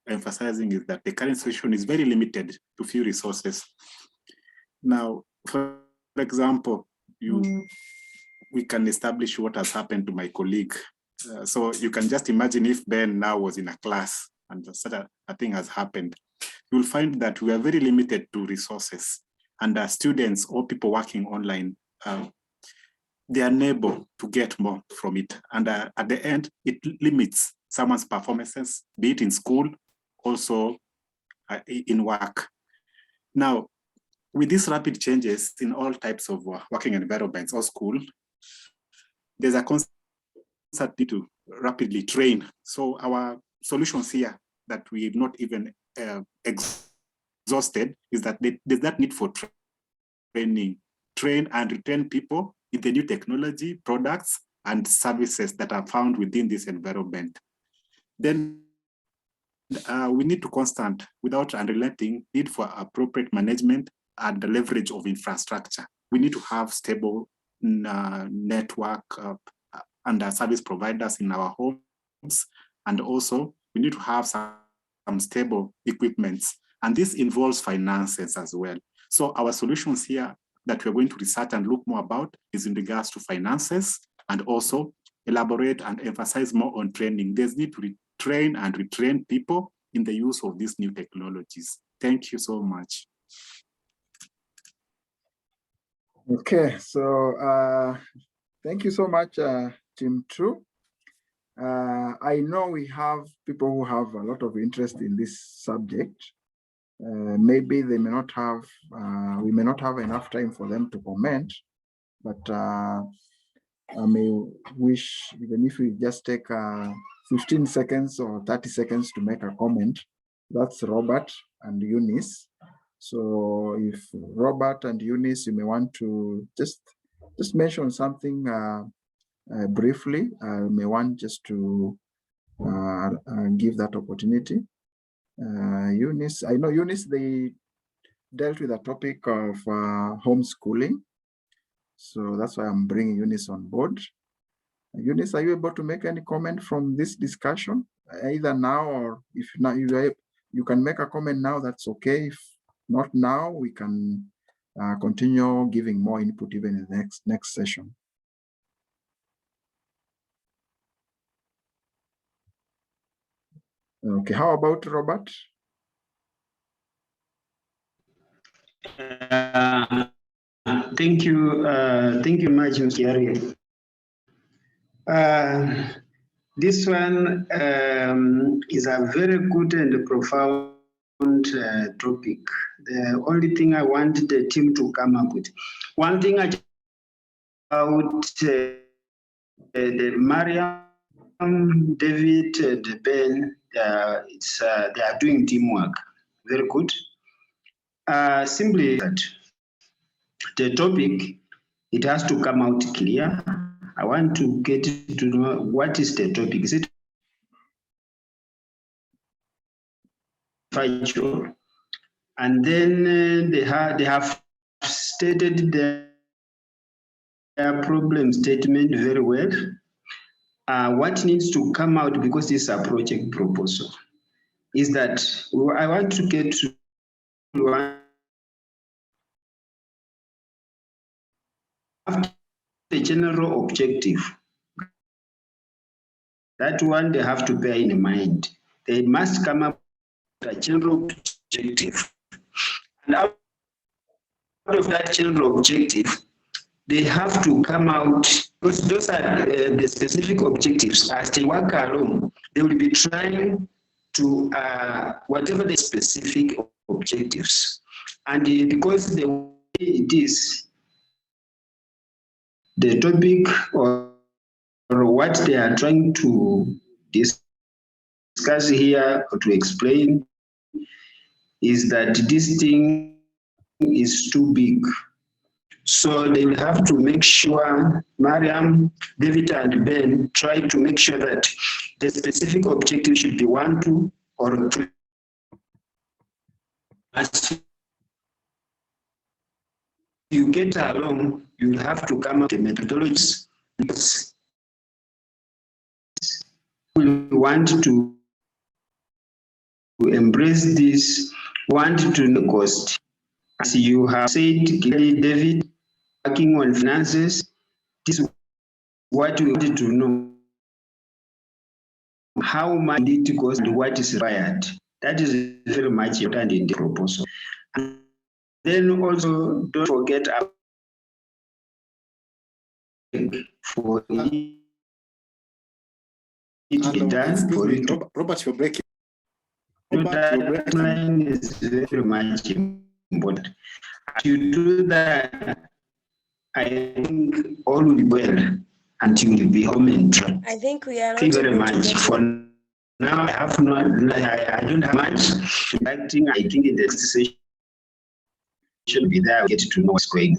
emphasizing is that the current solution is very limited to few resources. Now, for example, we can establish what has happened to my colleague. So you can just imagine if Ben now was in a class and such a thing has happened, you'll find that we are very limited to resources, and students or people working online, they are unable to get more from it. And at the end, it limits someone's performances, be it in school, also in work. Now, with these rapid changes in all types of working environments or school, there's a constant need to rapidly train. So our solutions here that we've not even exhausted is that there's that need for training, train and retrain people in the new technology, products, and services that are found within this environment. Then we need to constant, without unrelenting, need for appropriate management and the leverage of infrastructure. We need to have stable network and service providers in our homes. And also we need to have some stable equipments. And this involves finances as well. So our solutions here that we're going to research and look more about is in regards to finances, and also elaborate and emphasize more on training. There's need to train and retrain people in the use of these new technologies. Thank you so much. Okay, so thank you so much, Team True. I know we have people who have a lot of interest in this subject. Maybe they may not have, we may not have enough time for them to comment, but I may wish, even if we just take 15 seconds or 30 seconds to make a comment. That's Robert and Eunice. So if Robert and Eunice, you may want to just mention something briefly, I may want just to give that opportunity. Eunice, I know Eunice, they dealt with a topic of homeschooling. So that's why I'm bringing Eunice on board. Eunice, are you able to make any comment from this discussion, either now, or if not, you can make a comment now, that's okay. If not now, we can continue giving more input even in the next session. Okay, how about Robert? Thank you much, Mr. This one is a very good and profound topic. The only thing I want the team to come up with. One thing about the Mariam, David, and Ben, they are doing teamwork. Very good. Simply that the topic, it has to come out clear. I want to get to know what is the topic. Is it factual? And then they have stated their problem statement very well. What needs to come out, because this is a project proposal, is that I want to get to the general objective. That one they have to bear in mind. They must come up with a general objective. And out of that general objective, they have to come out, because those are the specific objectives. As they work along, they will be trying to whatever the specific objectives. And because the way it is, the topic or what they are trying to discuss here or to explain is that this thing is too big. So they will have to make sure, Mariam, David, and Ben try to make sure that the specific objective should be 1, 2, or 3. As you get along, you will have to come up with methodologies. We want to embrace this, want to know cost. As you have said clearly, David, working on finances, this is what we wanted to know. How much it costs and what is required. That is very much important in the proposal. And then also, don't forget for it to be done, for it to Robert, you're breaking. That is very much important. If you do that, I think all will be well and you will be home and dry. I think we are. Thank you very much. For now, I have not. I don't have much. I think in the session should be there. Get to know what's going.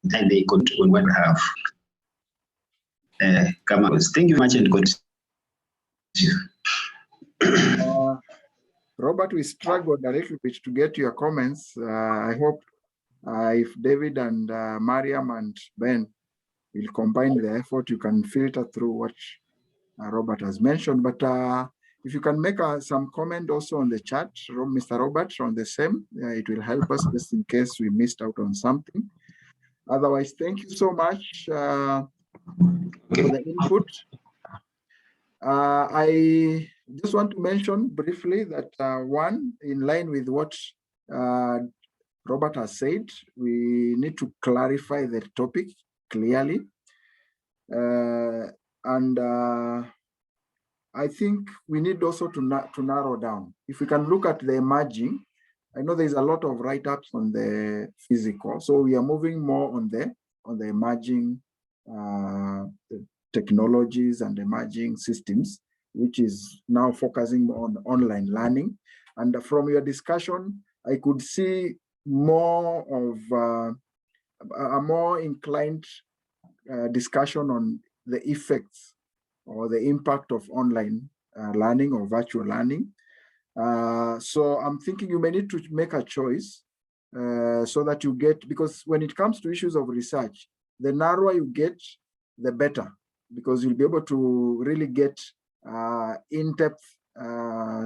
Then they continue on what we have. Come on. Thank you very much and God. Robert, we struggled a little bit to get your comments. I hope if David and Mariam and Ben will combine the effort, you can filter through what Robert has mentioned. But if you can make some comment also on the chat, Mr. Robert, on the same, it will help us just in case we missed out on something. Otherwise, thank you so much for the input. I just want to mention briefly that one, in line with what Robert has said, we need to clarify the topic clearly. And I think we need also to narrow down. If we can look at the emerging, I know there's a lot of write-ups on the physical, so we are moving more on the emerging technologies and emerging systems, which is now focusing on online learning. And from your discussion, I could see more of a more inclined discussion on the effects or the impact of online learning or virtual learning. So I'm thinking you may need to make a choice so that you get, because when it comes to issues of research, the narrower you get, the better, because you'll be able to really get in-depth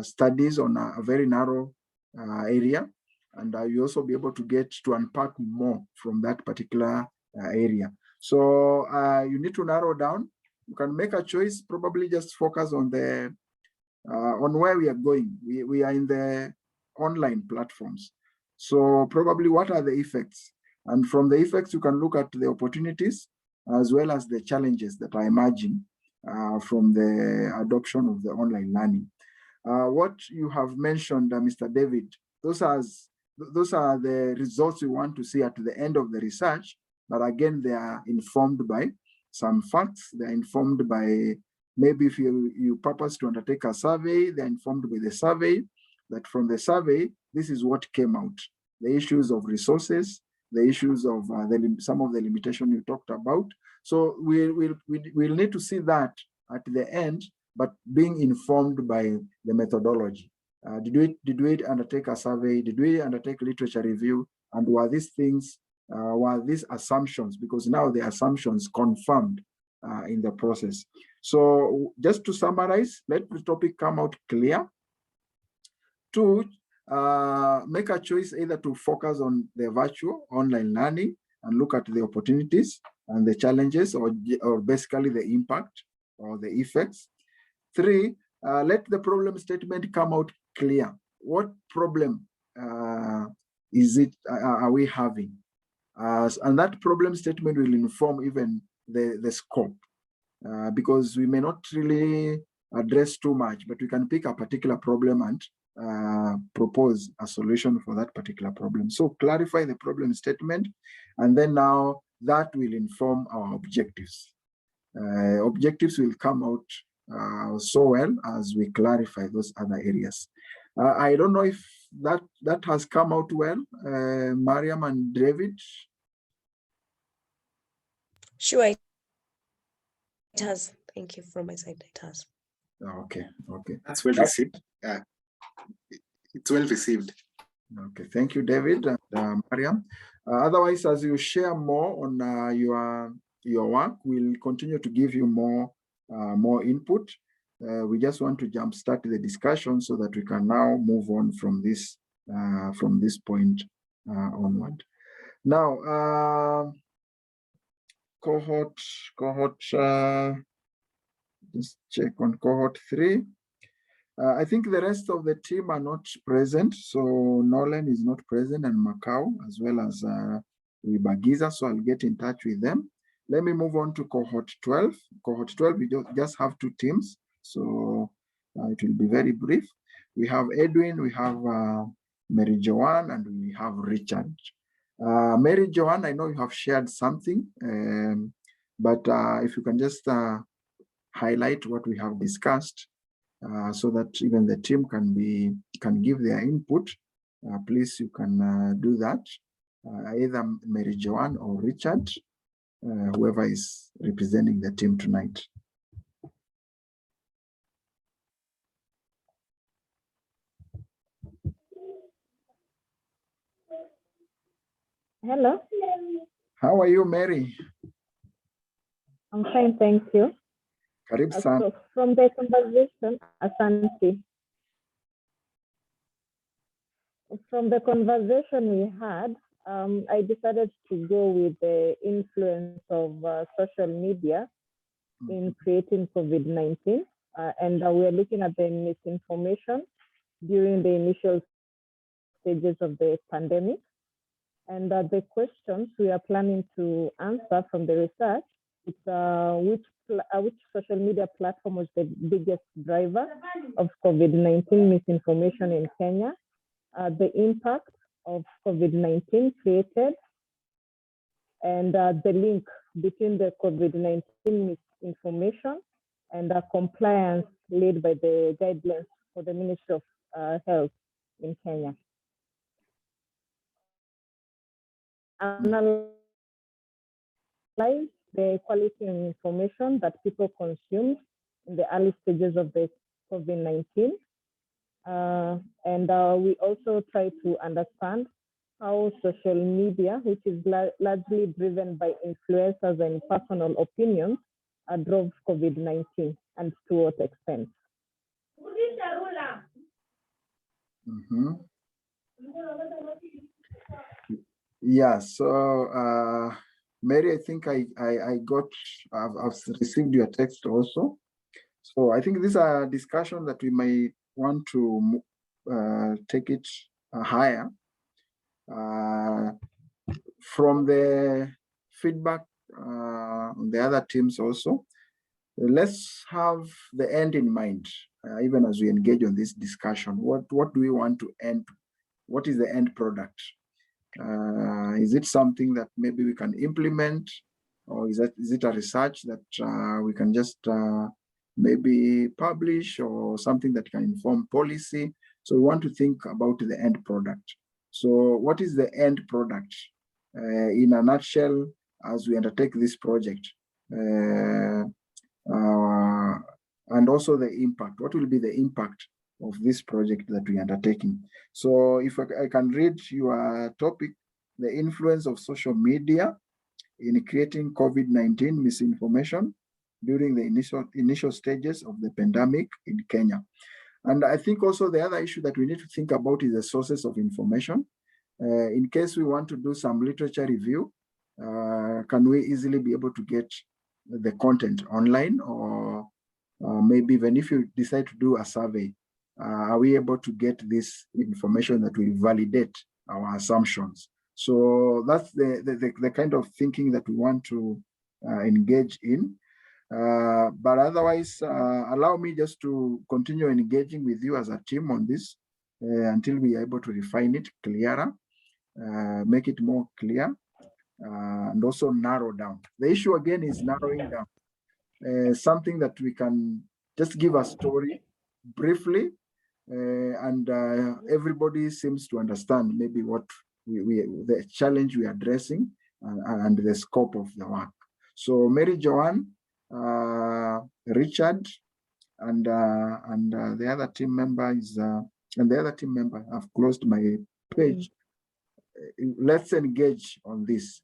studies on a very narrow area. And you also be able to get to unpack more from that particular area. So you need to narrow down. You can make a choice, probably just focus on the on where we are going. We are in the online platforms. So probably what are the effects? And from the effects, you can look at the opportunities as well as the challenges that are emerging from the adoption of the online learning. What you have mentioned, Mr. David, those are the results we want to see at the end of the research, but again, they are informed by some facts. They're informed by, maybe if you purpose to undertake a survey, they're informed by the survey, that from the survey, this is what came out. The issues of resources, the issues of some of the limitation you talked about. So we'll need to see that at the end, but being informed by the methodology. Did we undertake a survey? Did we undertake literature review? And were these things, were these assumptions, because now the assumptions confirmed in the process. So just to summarize, let the topic come out clear. 2, make a choice either to focus on the virtual online learning and look at the opportunities and the challenges, or basically the impact or the effects. 3, let the problem statement come out clear. What problem are we having? And that problem statement will inform even the scope, because we may not really address too much, but we can pick a particular problem and propose a solution for that particular problem. So clarify the problem statement, and then now that will inform our objectives. Objectives will come out so well as we clarify those other areas. I don't know if that has come out well, Mariam and David. Sure, it has. Thank you from my side. It has. Okay. That's well received. It's well received. Okay, thank you, David and Mariam. Otherwise, as you share more on your work, we'll continue to give you more input. We just want to jumpstart the discussion so that we can now move on from this point onward. Now, cohort. Just check on cohort 3. I think the rest of the team are not present. So Nolan is not present, and Macau, as well as Wibagiza. So I'll get in touch with them. Let me move on to cohort 12. Cohort 12, we just have 2 teams. So it will be very brief. We have Edwin, we have Mary Joanne, and we have Richard. Mary Joanne, I know you have shared something, but if you can just highlight what we have discussed, so that even the team can give their input. Please, you can do that. Either Mary Joanne or Richard, whoever is representing the team tonight. Hello. How are you, Mary? I'm fine, thank you. Karibu sana. So from the conversation, asante. From the conversation we had, I decided to go with the influence of social media in creating COVID-19. And we're looking at the misinformation during the initial stages of the pandemic. And the questions we are planning to answer from the research is which social media platform was the biggest driver of COVID-19 misinformation in Kenya, the impact of COVID-19 created, and the link between the COVID-19 misinformation and compliance led by the guidelines for the Ministry of Health in Kenya. Analyze the quality of information that people consumed in the early stages of the COVID-19. And we also try to understand how social media, which is largely driven by influencers and personal opinions, drove COVID-19 and to what extent. Yeah, so Mary, I think I've received your text also. So I think these are discussions that we may want to take it higher. From the feedback the other teams also. Let's have the end in mind, even as we engage on this discussion. What do we want to end? What is the end product? Is it something that maybe we can implement, or is it a research that we can just maybe publish, or something that can inform policy? So we want to think about the end product. So what is the end product in a nutshell as we undertake this project? And also the impact. What will be the impact of this project that we are undertaking? So if I can read your topic, the influence of social media in creating COVID-19 misinformation during the initial stages of the pandemic in Kenya. And I think also the other issue that we need to think about is the sources of information. In case we want to do some literature review, can we easily be able to get the content online, or maybe even if you decide to do a survey, are we able to get this information that will validate our assumptions? So that's the kind of thinking that we want to engage in. But otherwise, allow me just to continue engaging with you as a team on this until we are able to refine it clearer, make it more clear, and also narrow down. The issue again is narrowing down. Something that we can just give a story briefly, and everybody seems to understand maybe what the challenge we are addressing and the scope of the work. So Mary Joanne, Richard, and the other team member is and the other team member. I've closed my page. Let's engage on this.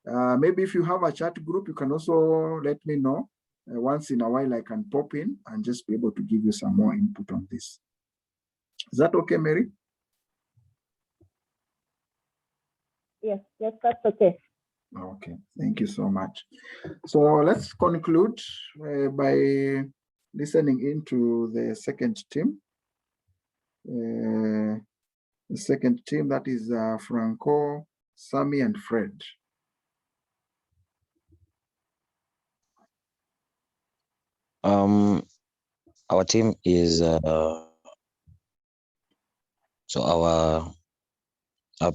Maybe if you have a chat group, you can also let me know. Once in a while, I can pop in and just be able to give you some more input on this. Is that okay, Mary? Yes, that's okay. Okay, thank you so much. So let's conclude by listening into the second team. The second team, that is Franco, Sammy, and Fred. Our team is so our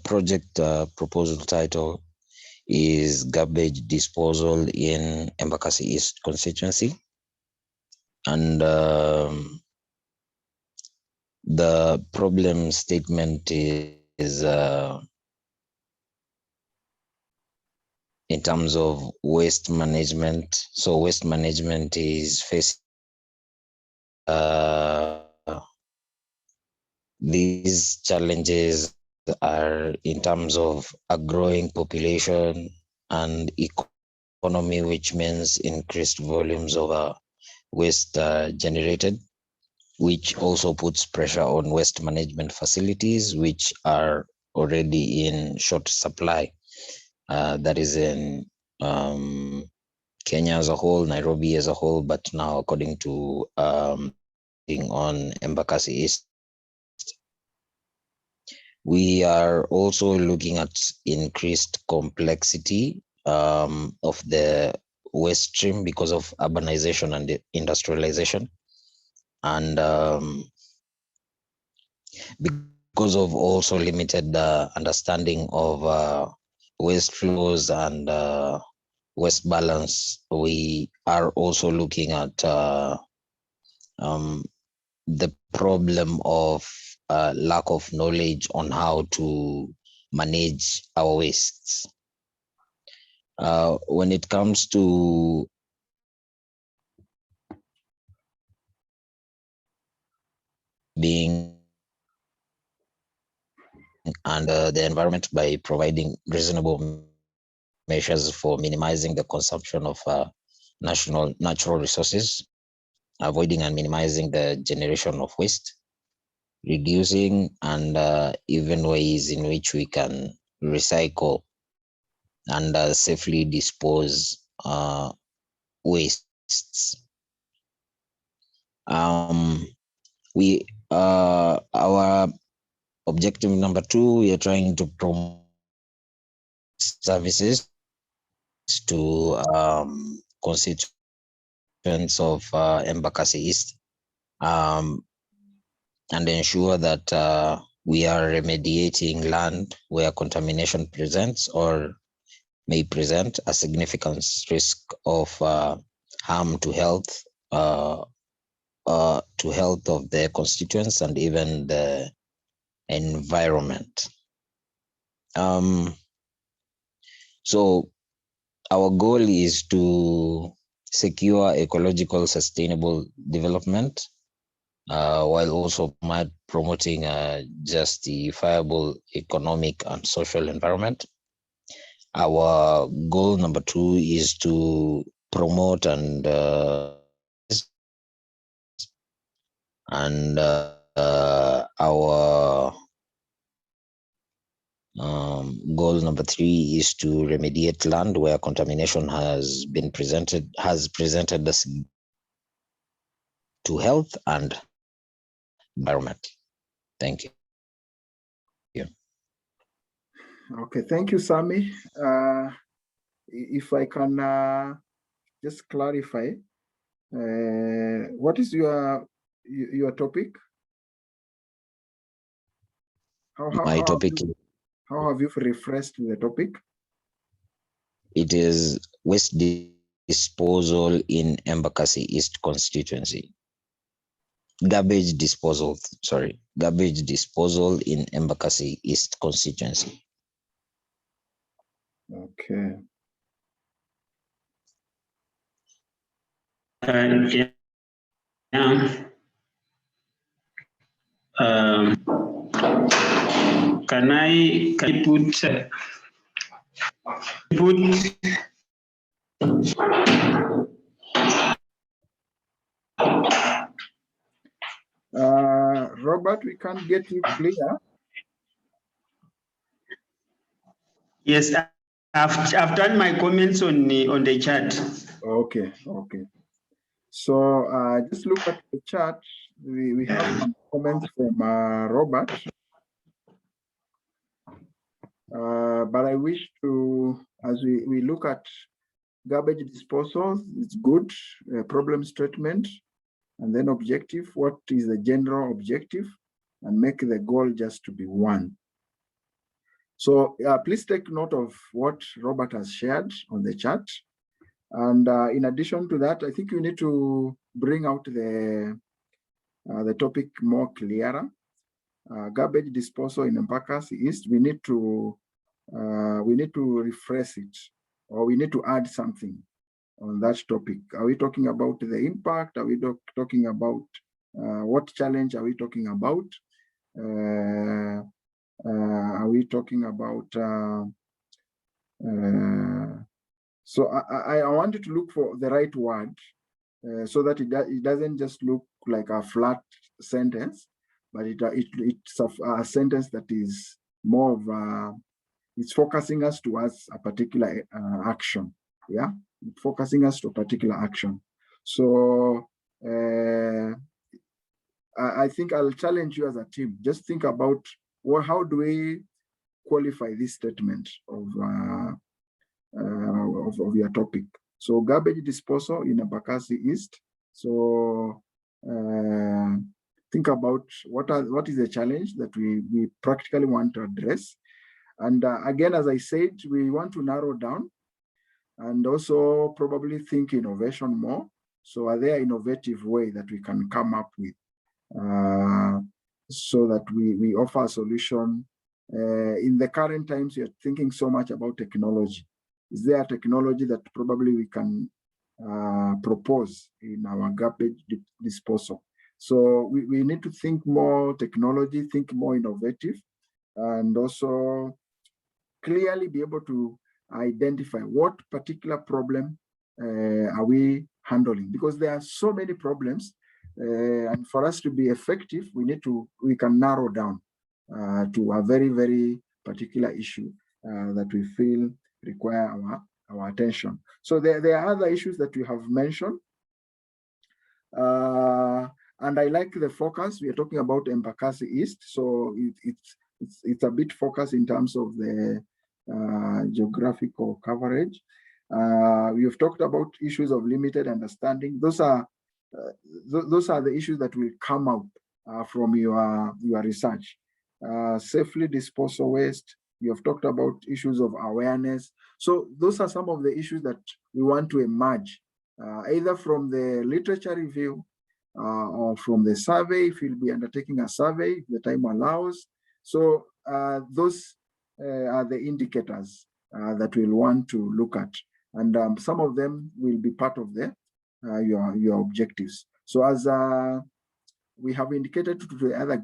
project proposal title is garbage disposal in Embakasi East constituency, and the problem statement is in terms of waste management. So waste management is facing these challenges are in terms of a growing population and economy, which means increased volumes of waste generated, which also puts pressure on waste management facilities, which are already in short supply. That is in Kenya as a whole, Nairobi as a whole, but now according to on Embakasi East. We are also looking at increased complexity of the waste stream because of urbanization and industrialization, and because of also limited understanding of waste flows and waste balance. We are also looking at the problem of lack of knowledge on how to manage our wastes. When it comes to being under the environment by providing reasonable measures for minimizing the consumption of natural resources, avoiding and minimizing the generation of waste, reducing and even ways in which we can recycle and safely dispose wastes. Our objective number 2, we are trying to promote services to constituents of Embakasi East, and ensure that we are remediating land where contamination presents or may present a significant risk of harm to health of the constituents and even the environment. So our goal is to secure ecological sustainable development while also promoting a justifiable economic and social environment. Our goal number 2 is to promote and our goal number 3 is to remediate land where contamination has presented us to health and environment. Thank you. Okay, thank you, Sami. If I can just clarify, what is your topic? My topic. How have you refreshed the topic? It is waste disposal in Embakasi East constituency. Garbage disposal in Embakasi East constituency. Okay. Can I put Robert, we can't get you clear. Yes, I've done my comments on the chat. Okay. So just look at the chat. We have some comments from Robert. But I wish to, as we look at garbage disposal, it's good, problem statement, and then objective. What is the general objective? And make the goal just to be one. So please take note of what Robert has shared on the chat. And in addition to that, I think you need to bring out the topic more clearer. Garbage disposal in Embakasi East, we need to refresh it, or we need to add something on that topic. Are we talking about the impact? Are we talking about what challenge are we talking about? Are we talking about? So I wanted to look for the right word so that it doesn't just look like a flat sentence, but it's a sentence that is more of it's focusing us towards a particular action. Yeah, it's focusing us to a particular action. So I think I'll challenge you as a team. Just think about how do we qualify this statement of your topic. So garbage disposal in Embakasi East. So think about what is the challenge that we practically want to address. And again, as I said, we want to narrow down and also probably think innovation more. So are there innovative ways that we can come up with so that we offer a solution? In the current times, we are thinking so much about technology. Is there a technology that probably we can propose in our garbage disposal? So we need to think more technology, think more innovative, and also clearly be able to identify what particular problem are we handling, because there are so many problems, and for us to be effective, we can narrow down to a very, very particular issue that we feel require our attention. So there are other issues that we have mentioned. And I like the focus. We are talking about Embakasi East. So it's a bit focused in terms of the geographical coverage. You've talked about issues of limited understanding. Those are the issues that will come out from your research. Safely dispose of waste. You have talked about issues of awareness. So those are some of the issues that we want to emerge, either from the literature review or from the survey, if you'll be undertaking a survey, if the time allows. So those are the indicators that we'll want to look at. And some of them will be part of your objectives. So as we have indicated to the other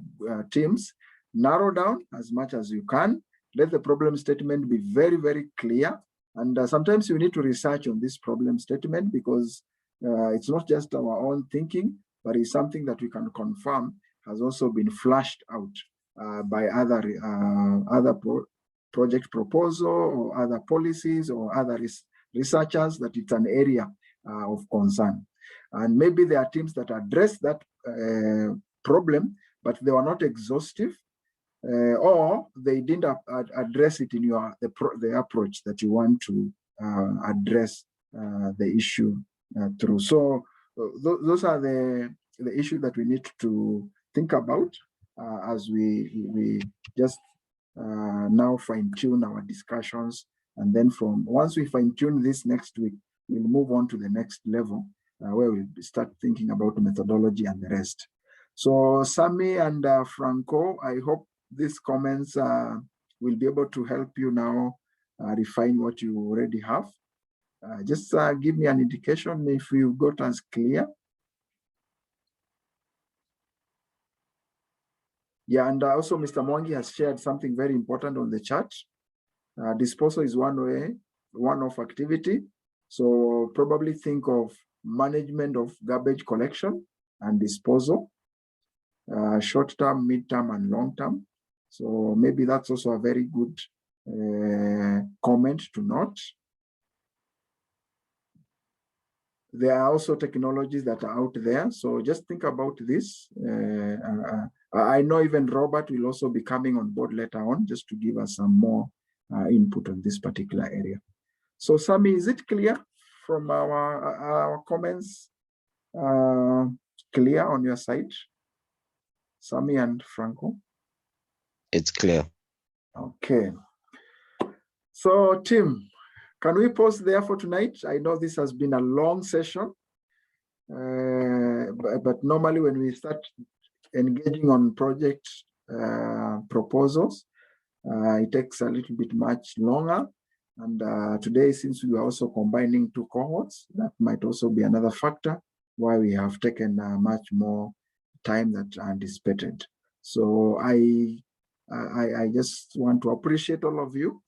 teams, narrow down as much as you can. Let the problem statement be very, very clear. And sometimes you need to research on this problem statement because it's not just our own thinking, but it's something that we can confirm has also been flashed out by other project proposal or other policies or other researchers, that it's an area of concern. And maybe there are teams that address that problem, but they were not exhaustive, or they didn't address it in the approach that you want to address the issue through. So those are the issues that we need to think about as we just now fine-tune our discussions. And then once we fine-tune this next week, we'll move on to the next level where we'll start thinking about methodology and the rest. So Sami and Franco, I hope these comments will be able to help you now refine what you already have. Just give me an indication if you got as clear. Yeah, and also Mr. Mwangi has shared something very important on the chat. Disposal is one-off activity. So probably think of management of garbage collection and disposal, short-term, mid-term, and long-term. So maybe that's also a very good comment to note. There are also technologies that are out there. So just think about this. I know even Robert will also be coming on board later on just to give us some more input on this particular area. So Sami, is it clear from our comments? Clear on your side? Sami and Franco? It's clear. Okay. So Tim, can we pause there for tonight? I know this has been a long session, but normally when we start engaging on project proposals, it takes a little bit much longer. And today, since we are also combining two cohorts, that might also be another factor why we have taken much more time than anticipated. So I just want to appreciate all of you.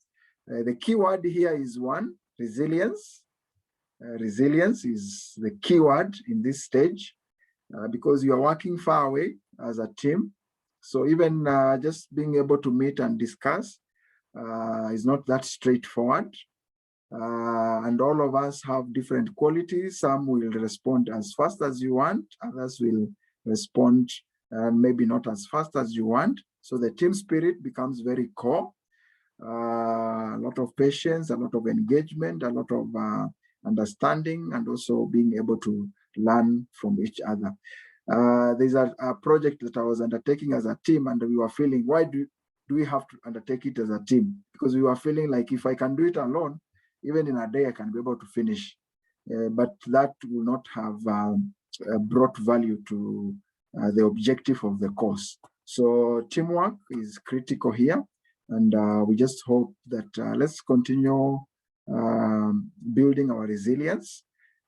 The key word here is one, resilience. Resilience is the key word in this stage because you are working far away as a team. So even just being able to meet and discuss is not that straightforward. And all of us have different qualities. Some will respond as fast as you want, others will respond maybe not as fast as you want. So the team spirit becomes very core. A lot of patience, a lot of engagement, a lot of understanding, and also being able to learn from each other. There's a project that I was undertaking as a team, and we were feeling, why do we have to undertake it as a team? Because we were feeling like if I can do it alone, even in a day, I can be able to finish. But that will not have brought value to the objective of the course. So teamwork is critical here. And we just hope that let's continue building our resilience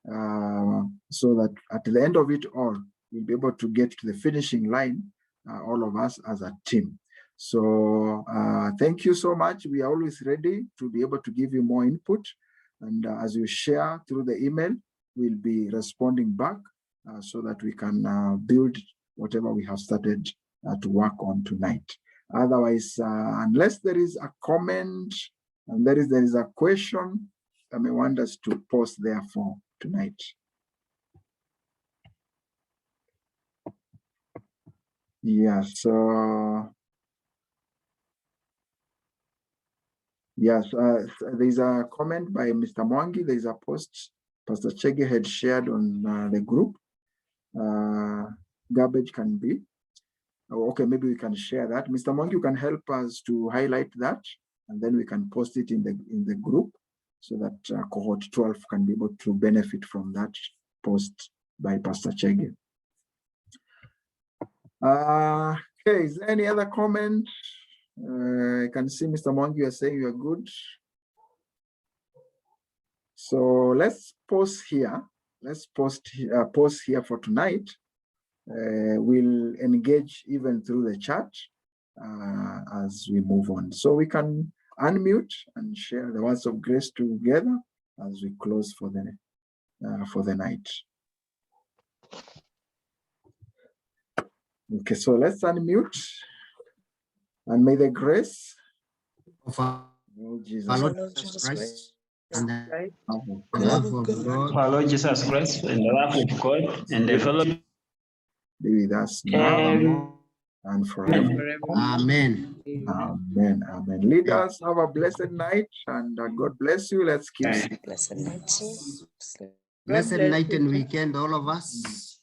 so that at the end of it all, we'll be able to get to the finishing line, all of us as a team. So thank you so much. We are always ready to be able to give you more input. And as you share through the email, we'll be responding back so that we can build whatever we have started to work on tonight. Otherwise, unless there is a comment and there is a question, I may want us to pause there for tonight. Yeah, so Yes, there's a comment by Mr. Mwangi. There's a post Pastor Chege had shared on the group. Garbage can be. Oh, okay, maybe we can share that. Mr. Mwangi, you can help us to highlight that, and then we can post it in the group so that cohort 12 can be able to benefit from that post by Pastor Chege. Okay, is there any other comment? I can see Mr. Mwangi, you are saying you are good. So let's pause here. Let's pause here for tonight. We'll engage even through the chat as we move on. So we can unmute and share the words of grace together as we close for the night. Okay, so let's unmute, and may the grace of our Lord Jesus Lord Jesus Christ and the Christ, love of God Our Lord Jesus Christ and the love of God and the fellowship be with us now and forever. Amen. Amen. Amen. Lead us, have a blessed night, and God bless you. Let's keep. Blessed night. Blessed night and weekend, all of us.